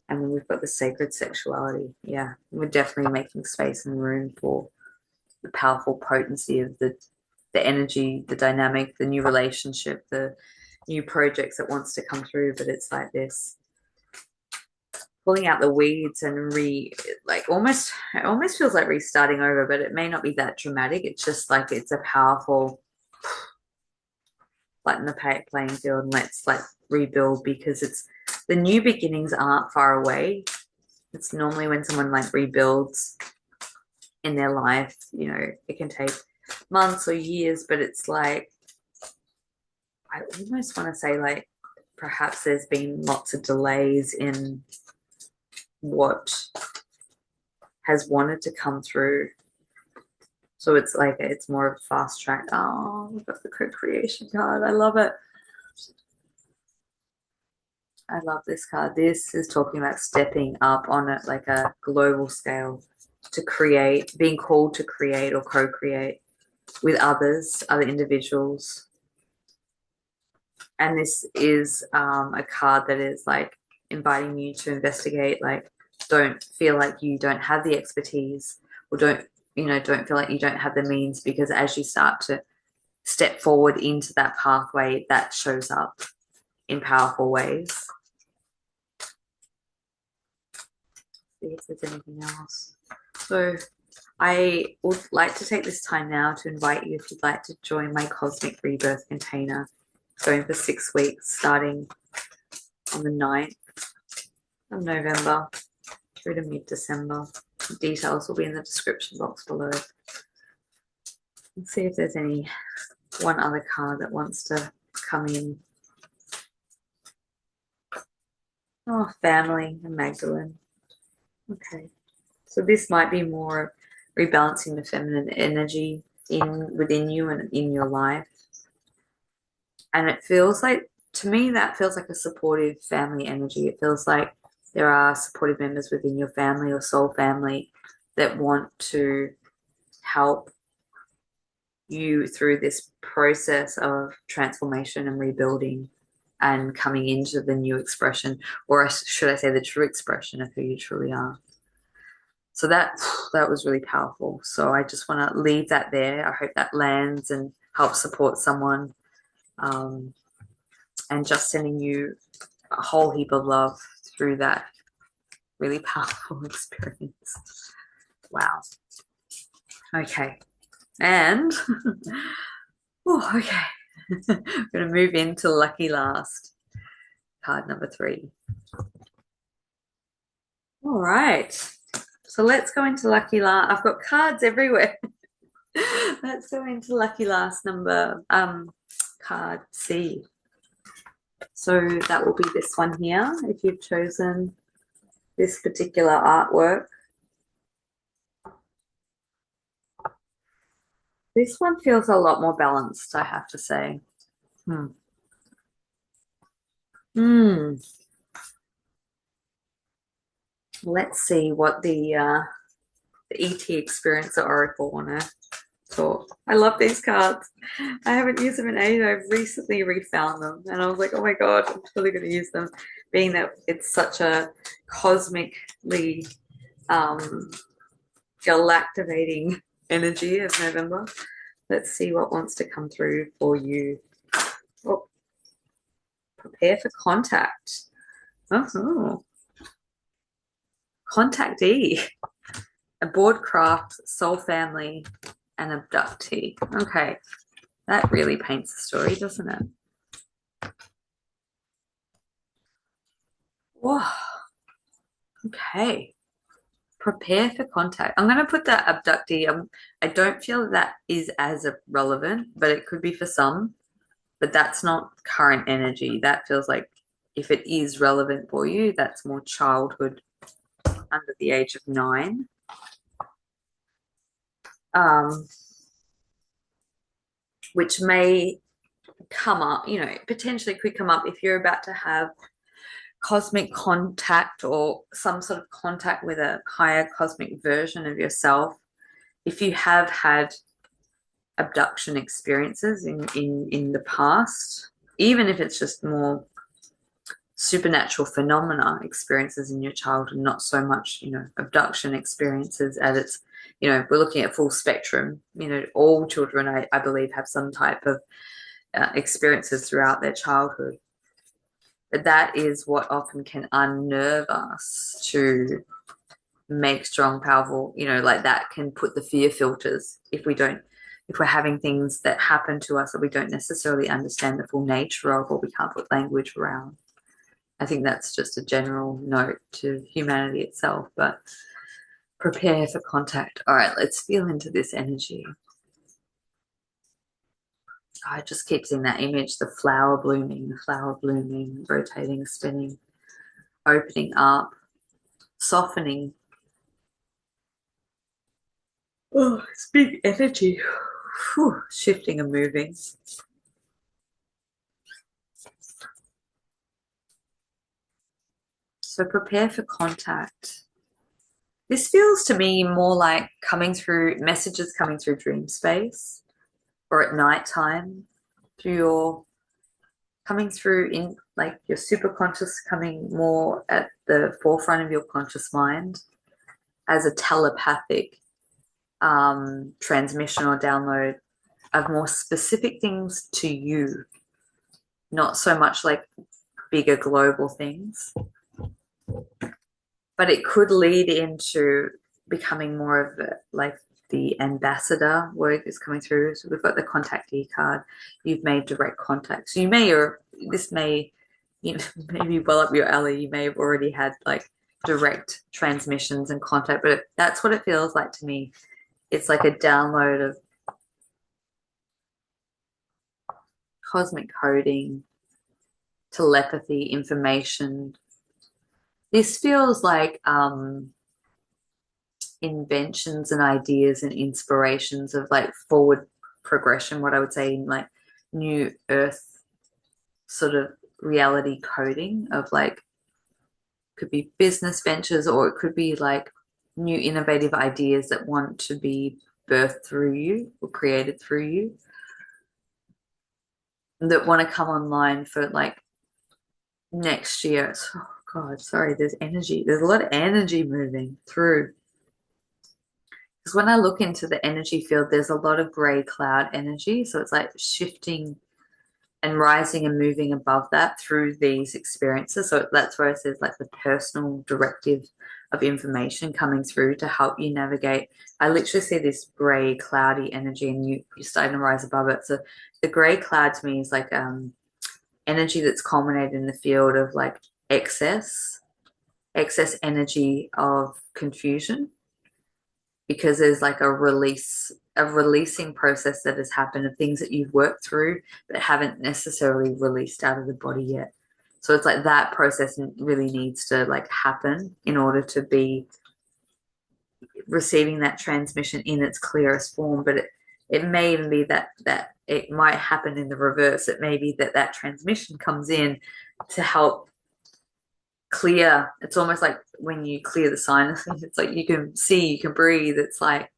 And then we've got the sacred sexuality. Yeah, we're definitely making space and room for the powerful potency of the energy, the dynamic, the new relationship, the new projects that wants to come through. But it's like this pulling out the weeds and it almost feels like restarting over, but it may not be that dramatic. It's just like it's a powerful flatten the playing field and let's like rebuild, because it's the new beginnings aren't far away. It's normally when someone like rebuilds in their life, it can take months or years, but it's like I almost want to say like perhaps there's been lots of delays in what has wanted to come through. So it's like it's more of a fast track. Oh, we've got the co-creation card. I love it. I love this card. This is talking about stepping up on it like a global scale to create, being called to create or co-create with others, other individuals. And this is a card that is like inviting you to investigate, like don't feel like you don't have the expertise or don't feel like you don't have the means, because as you start to step forward into that pathway, that shows up in powerful ways. See if there's anything else. So I would like to take this time now to invite you, if you'd like to join my Cosmic Rebirth container, going for 6 weeks, starting on the 9th of November through to mid-December. Details will be in the description box below. Let's see if there's one other card that wants to come in. Oh, family and Magdalene. Okay. So this might be more rebalancing the feminine energy within you and in your life. And it feels like, to me, that feels like a supportive family energy. It feels like there are supportive members within your family or soul family that want to help you through this process of transformation and rebuilding and coming into the new expression, or should I say the true expression of who you truly are. So that was really powerful. So I just want to leave that there. I hope that lands and helps support someone. And just sending you a whole heap of love through that really powerful experience. Wow. Okay. And, oh, okay. I'm going to move into Lucky Last, card number 3. All right. So let's go into Lucky Last. I've got cards everywhere. Let's go into Lucky Last number, card C. So that will be this one here, if you've chosen this particular artwork. This one feels a lot more balanced, I have to say. Let's see what the ET Experiencer Oracle want to talk. I love these cards. I haven't used them in ages. I've recently refound them, and I was like, oh my god, I'm totally going to use them, being that it's such a cosmically galactivating energy of November. Let's see what wants to come through for you. Oh, prepare for contact. Oh, contactee, a board craft, soul family, and abductee. Okay, that really paints the story, doesn't it? Whoa. Okay. Prepare for contact. I'm going to put that abductee. I don't feel that is as relevant, but it could be for some. But that's not current energy. That feels like, if it is relevant for you, that's more childhood, under the age of 9. Which may come up, potentially could come up if you're about to have cosmic contact or some sort of contact with a higher cosmic version of yourself. If you have had abduction experiences in the past, even if it's just more supernatural phenomena experiences in your childhood, not so much, abduction experiences as it's, we're looking at full spectrum. All children, I believe, have some type of experiences throughout their childhood. But that is what often can unnerve us to make strong, powerful, like that can put the fear filters if we're having things that happen to us that we don't necessarily understand the full nature of, or we can't put language around. I think that's just a general note to humanity itself, but prepare for contact. All right, let's feel into this energy. I just keep seeing that image, the flower blooming, rotating, spinning, opening up, softening. Oh, it's big energy. Whew, shifting and moving. So prepare for contact. This feels to me more like coming through messages coming through dream space or at night time through your coming through in like your superconscious coming more at the forefront of your conscious mind as a telepathic transmission or download of more specific things to you, not so much like bigger global things. But it could lead into becoming more of like the ambassador work is coming through. So we've got the contactee card. You've made direct contact. So you may, or this may, you know, maybe well up your alley. You may have already had like direct transmissions and contact, but that's what it feels like to me. It's like a download of cosmic coding, telepathy, information. This feels like inventions and ideas and inspirations of like forward progression, what I would say in like new earth sort of reality coding of like could be business ventures or it could be like new innovative ideas that want to be birthed through you or created through you that want to come online for like next year. Oh God, sorry, there's energy. There's a lot of energy moving through. Because when I look into the energy field, there's a lot of gray cloud energy. So it's like shifting and rising and moving above that through these experiences. So that's where it says like the personal directive of information coming through to help you navigate. I literally see this gray cloudy energy and you're starting to rise above it. So the gray cloud to me is like energy that's culminated in the field of like excess energy of confusion, because there's like a releasing process that has happened of things that you've worked through but haven't necessarily released out of the body yet. So it's like that process really needs to like happen in order to be receiving that transmission in its clearest form. But it may even be that it might happen in the reverse. It may be that transmission comes in to help clear. It's almost like when you clear the sinuses, it's like you can see, you can breathe. It's like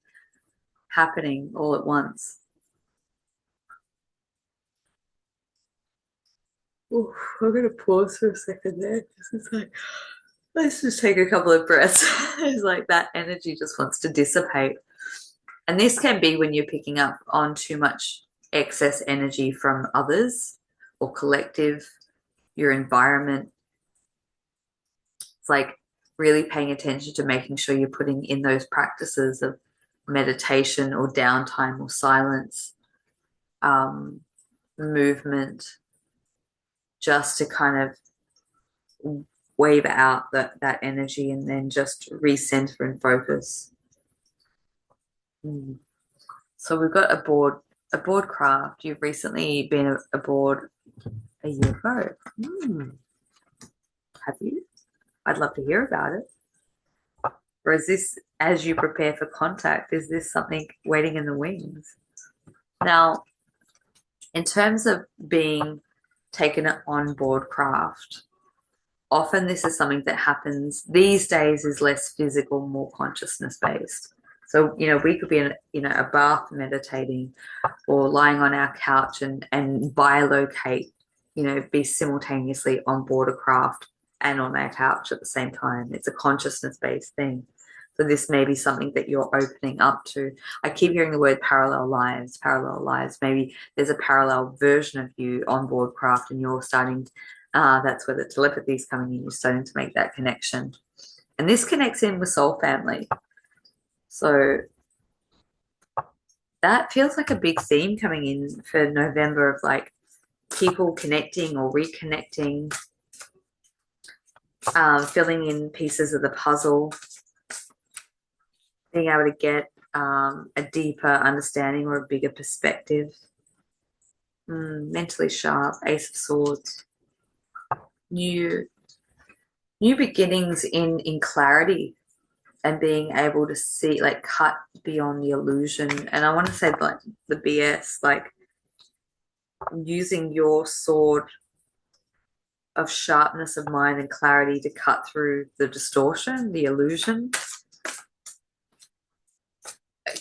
happening all at once. Ooh, I'm going to pause for a second there. It's like, let's just take a couple of breaths. It's like that energy just wants to dissipate. And this can be when you're picking up on too much excess energy from others or collective, your environment. It's like really paying attention to making sure you're putting in those practices of meditation or downtime or silence, movement, just to kind of wave out that energy and then just recenter and focus. So we've got a board craft. You've recently been aboard a year ago. Have you? I'd love to hear about it. Or is this, as you prepare for contact, is this something waiting in the wings? Now, in terms of being taken on board craft, often this is something that happens these days is less physical, more consciousness based. So, you know, we could be in a bath meditating or lying on our couch and bilocate, you know, be simultaneously on board a craft and on our couch at the same time. It's a consciousness based thing. So this may be something that you're opening up to. I keep hearing the word parallel lives, parallel lives. Maybe there's a parallel version of you on board craft and you're starting, that's where the telepathy is coming in. You're starting to make that connection. And this connects in with soul family. So that feels like a big theme coming in for November of like people connecting or reconnecting, filling in pieces of the puzzle, being able to get a deeper understanding or a bigger perspective. Mentally sharp, Ace of Swords. New beginnings in clarity and being able to see, like, cut beyond the illusion. And I want to say, like, the BS, like, using your sword of sharpness of mind and clarity to cut through the distortion, the illusion.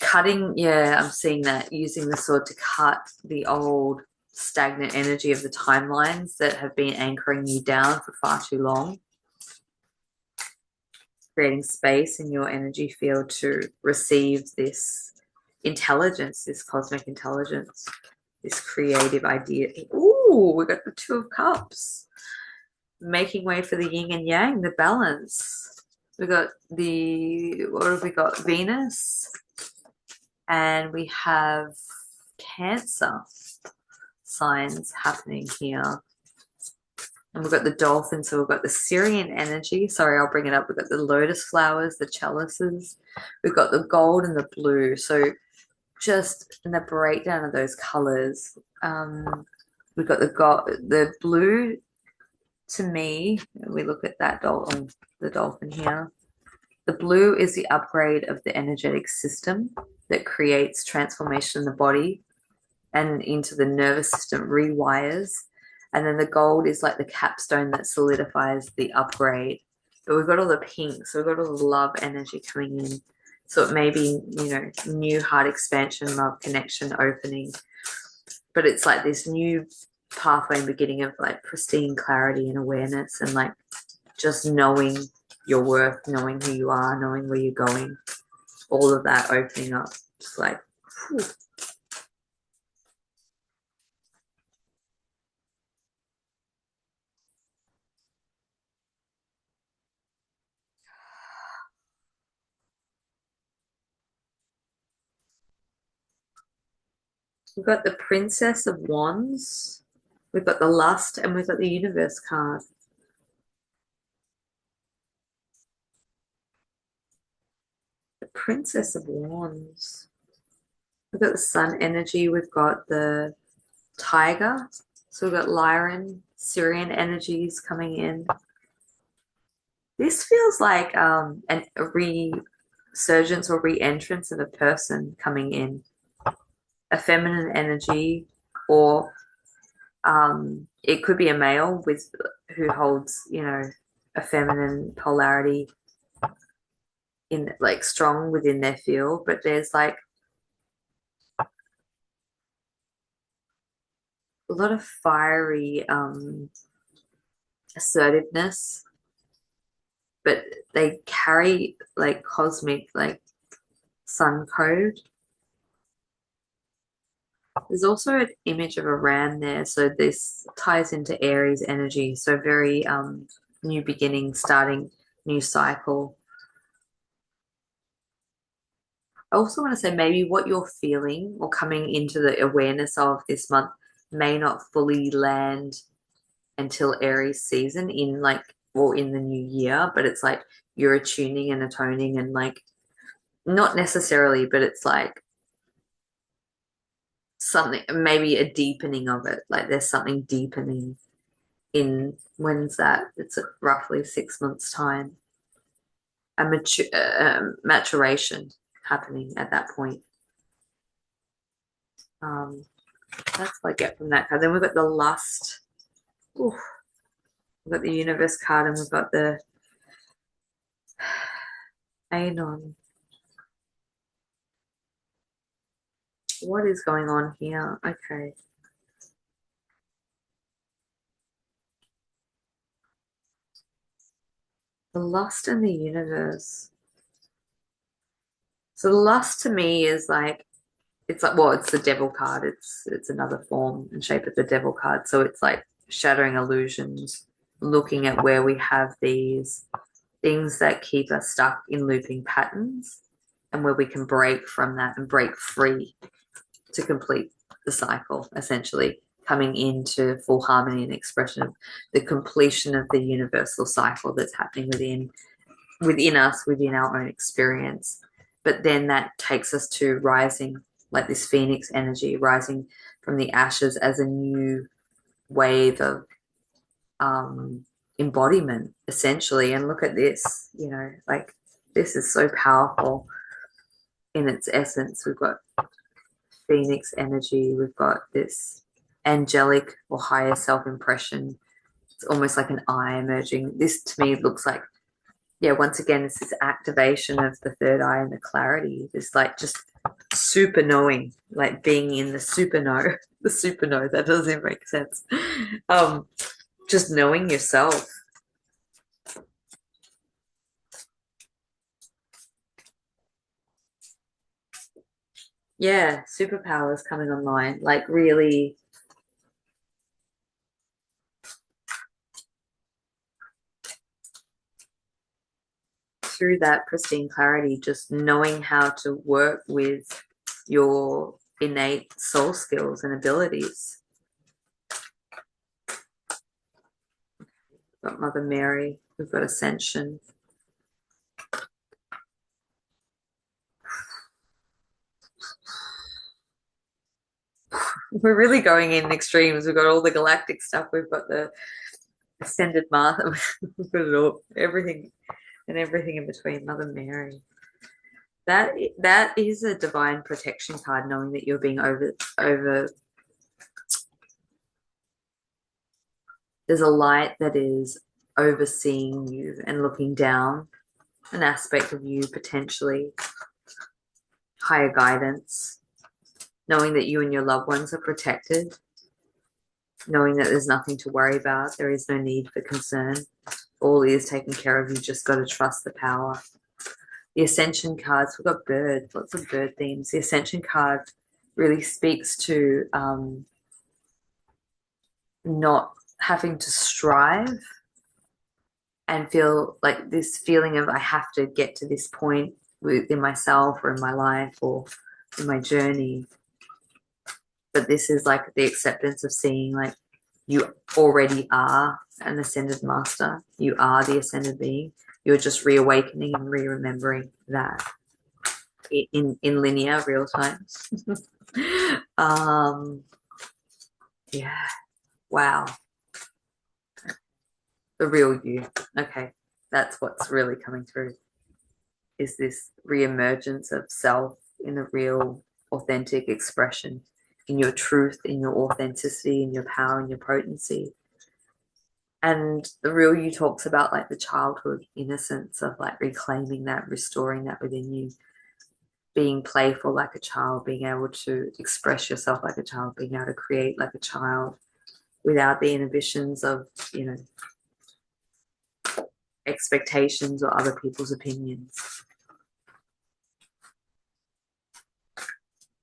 Cutting, yeah, I'm seeing that, using the sword to cut the old stagnant energy of the timelines that have been anchoring you down for far too long. Creating space in your energy field to receive this intelligence, this cosmic intelligence, this creative idea. Ooh, we got the Two of Cups. Making way for the yin and yang, the balance. We got what have we got? Venus. And we have Cancer signs happening here. And we've got the dolphin, so we've got the Syrian energy. Sorry, I'll bring it up. We've got the lotus flowers, the chalices. We've got the gold and the blue. So just in the breakdown of those colors, we've got the blue. To me, we look at that the dolphin here. The blue is the upgrade of the energetic system that creates transformation in the body and into the nervous system, rewires. And then the gold is like the capstone that solidifies the upgrade. But we've got all the pink, so we've got all the love energy coming in. So it may be, new heart expansion, love connection, opening. But it's like this new pathway and beginning of like pristine clarity and awareness and like just knowing your worth, knowing who you are, knowing where you're going. All of that opening up. Just like, whew. We've got the Princess of Wands. We've got the Lust and we've got the Universe card. The Princess of Wands. We've got the Sun energy. We've got the Tiger. So we've got Lyran, Syrian energies coming in. This feels like a resurgence or re-entrance of a person coming in. A feminine energy, or it could be a male who holds, a feminine polarity in like strong within their field, but there's like a lot of fiery assertiveness, but they carry like cosmic like sun code. There's also an image of a ram there, so this ties into Aries energy, so very new beginning, starting new cycle. I also want to say maybe what you're feeling or coming into the awareness of this month may not fully land until Aries season in in the new year, but it's like you're attuning and atoning and like not necessarily, but it's like something, maybe a deepening of it. Like there's something deepening in when's that? It's roughly 6 months' time. A maturation happening at that point. That's what I get from that card. Then we've got the Lust. Ooh. We've got the Universe card and we've got the Anon. What is going on here? Okay. The Lust and the Universe. So the Lust to me is like, it's like, well, it's the Devil card. It's another form and shape of the Devil card. So it's like shattering illusions, looking at where we have these things that keep us stuck in looping patterns and where we can break from that and break free to complete the cycle, essentially coming into full harmony and expression of the completion of the universal cycle that's happening within us, within our own experience. But then that takes us to rising, like this phoenix energy, rising from the ashes as a new wave of embodiment, essentially. And look at this, like this is so powerful in its essence. We've got phoenix energy, we've got this angelic or higher self impression. It's almost like an eye emerging. This to me looks like, yeah, once again, it's this activation of the third eye and the clarity. It's like just super knowing, like being in the super know, the super know. That doesn't make sense. Just knowing yourself. Yeah, superpowers coming online, like really through that pristine clarity, just knowing how to work with your innate soul skills and abilities. We've got Mother Mary, we've got Ascension. We're really going in extremes. We've got all the galactic stuff, we've got the ascended Martha, we've got it all, everything and everything in between. Mother Mary. That is a divine protection card, knowing that you're being over. There's a light that is overseeing you and looking down, an aspect of you potentially, higher guidance, knowing that you and your loved ones are protected, knowing that there's nothing to worry about, there is no need for concern. All is taken care of. You just got to trust the power. The Ascension cards, we've got birds, lots of bird themes. The Ascension card really speaks to not having to strive and feel like this feeling of I have to get to this point within myself or in my life or in my journey. But this is like the acceptance of seeing like you already are an ascended master. You are the ascended being. You're just reawakening and re-remembering that in linear real time. Yeah. Wow. The real you. Okay. That's what's really coming through, is this re-emergence of self in a real authentic expression, in your truth, in your authenticity, in your power, in your potency. And the real you talks about like the childhood innocence of like reclaiming that, restoring that within you, being playful like a child, being able to express yourself like a child, being able to create like a child without the inhibitions of, you know, expectations or other people's opinions.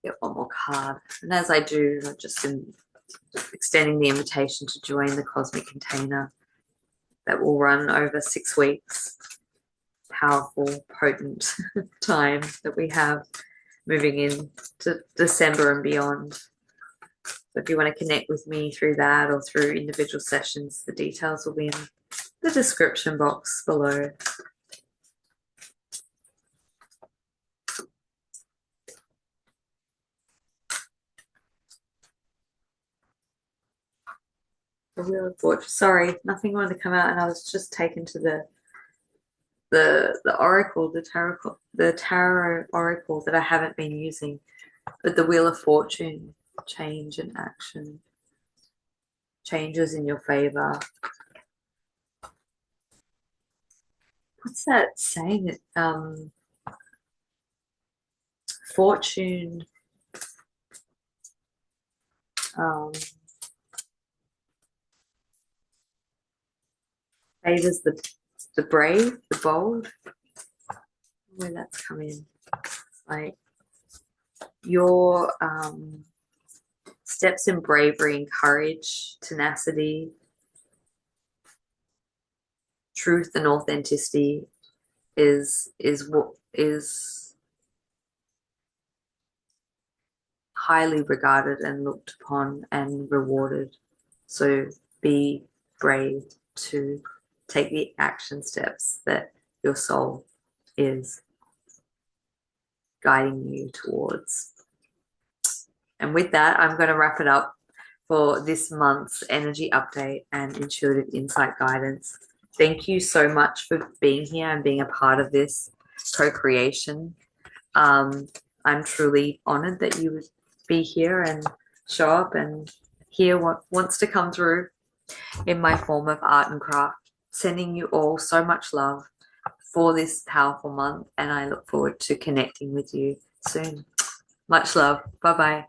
Get one more card. And as I do, I've just been extending the invitation to join the cosmic container that will run over 6 weeks. Powerful, potent time that we have moving into December and beyond. So if you want to connect with me through that or through individual sessions, the details will be in the description box below. The Wheel of Fortune. Sorry, nothing wanted to come out, and I was just taken to the oracle, the tarot oracle that I haven't been using. But the Wheel of Fortune, change and action, changes in your favor. What's that saying? Fortune. Favors the brave, the bold. Where that's come in, like your steps in bravery and courage, tenacity, truth and authenticity is what is highly regarded and looked upon and rewarded. So be brave to take the action steps that your soul is guiding you towards. And with that, I'm going to wrap it up for this month's energy update and intuitive insight guidance. Thank you so much for being here and being a part of this co-creation. I'm truly honored that you would be here and show up and hear what wants to come through. in my form of art and craft. Sending you all so much love for this powerful month, and I look forward to connecting with you soon. Much love. Bye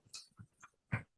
bye.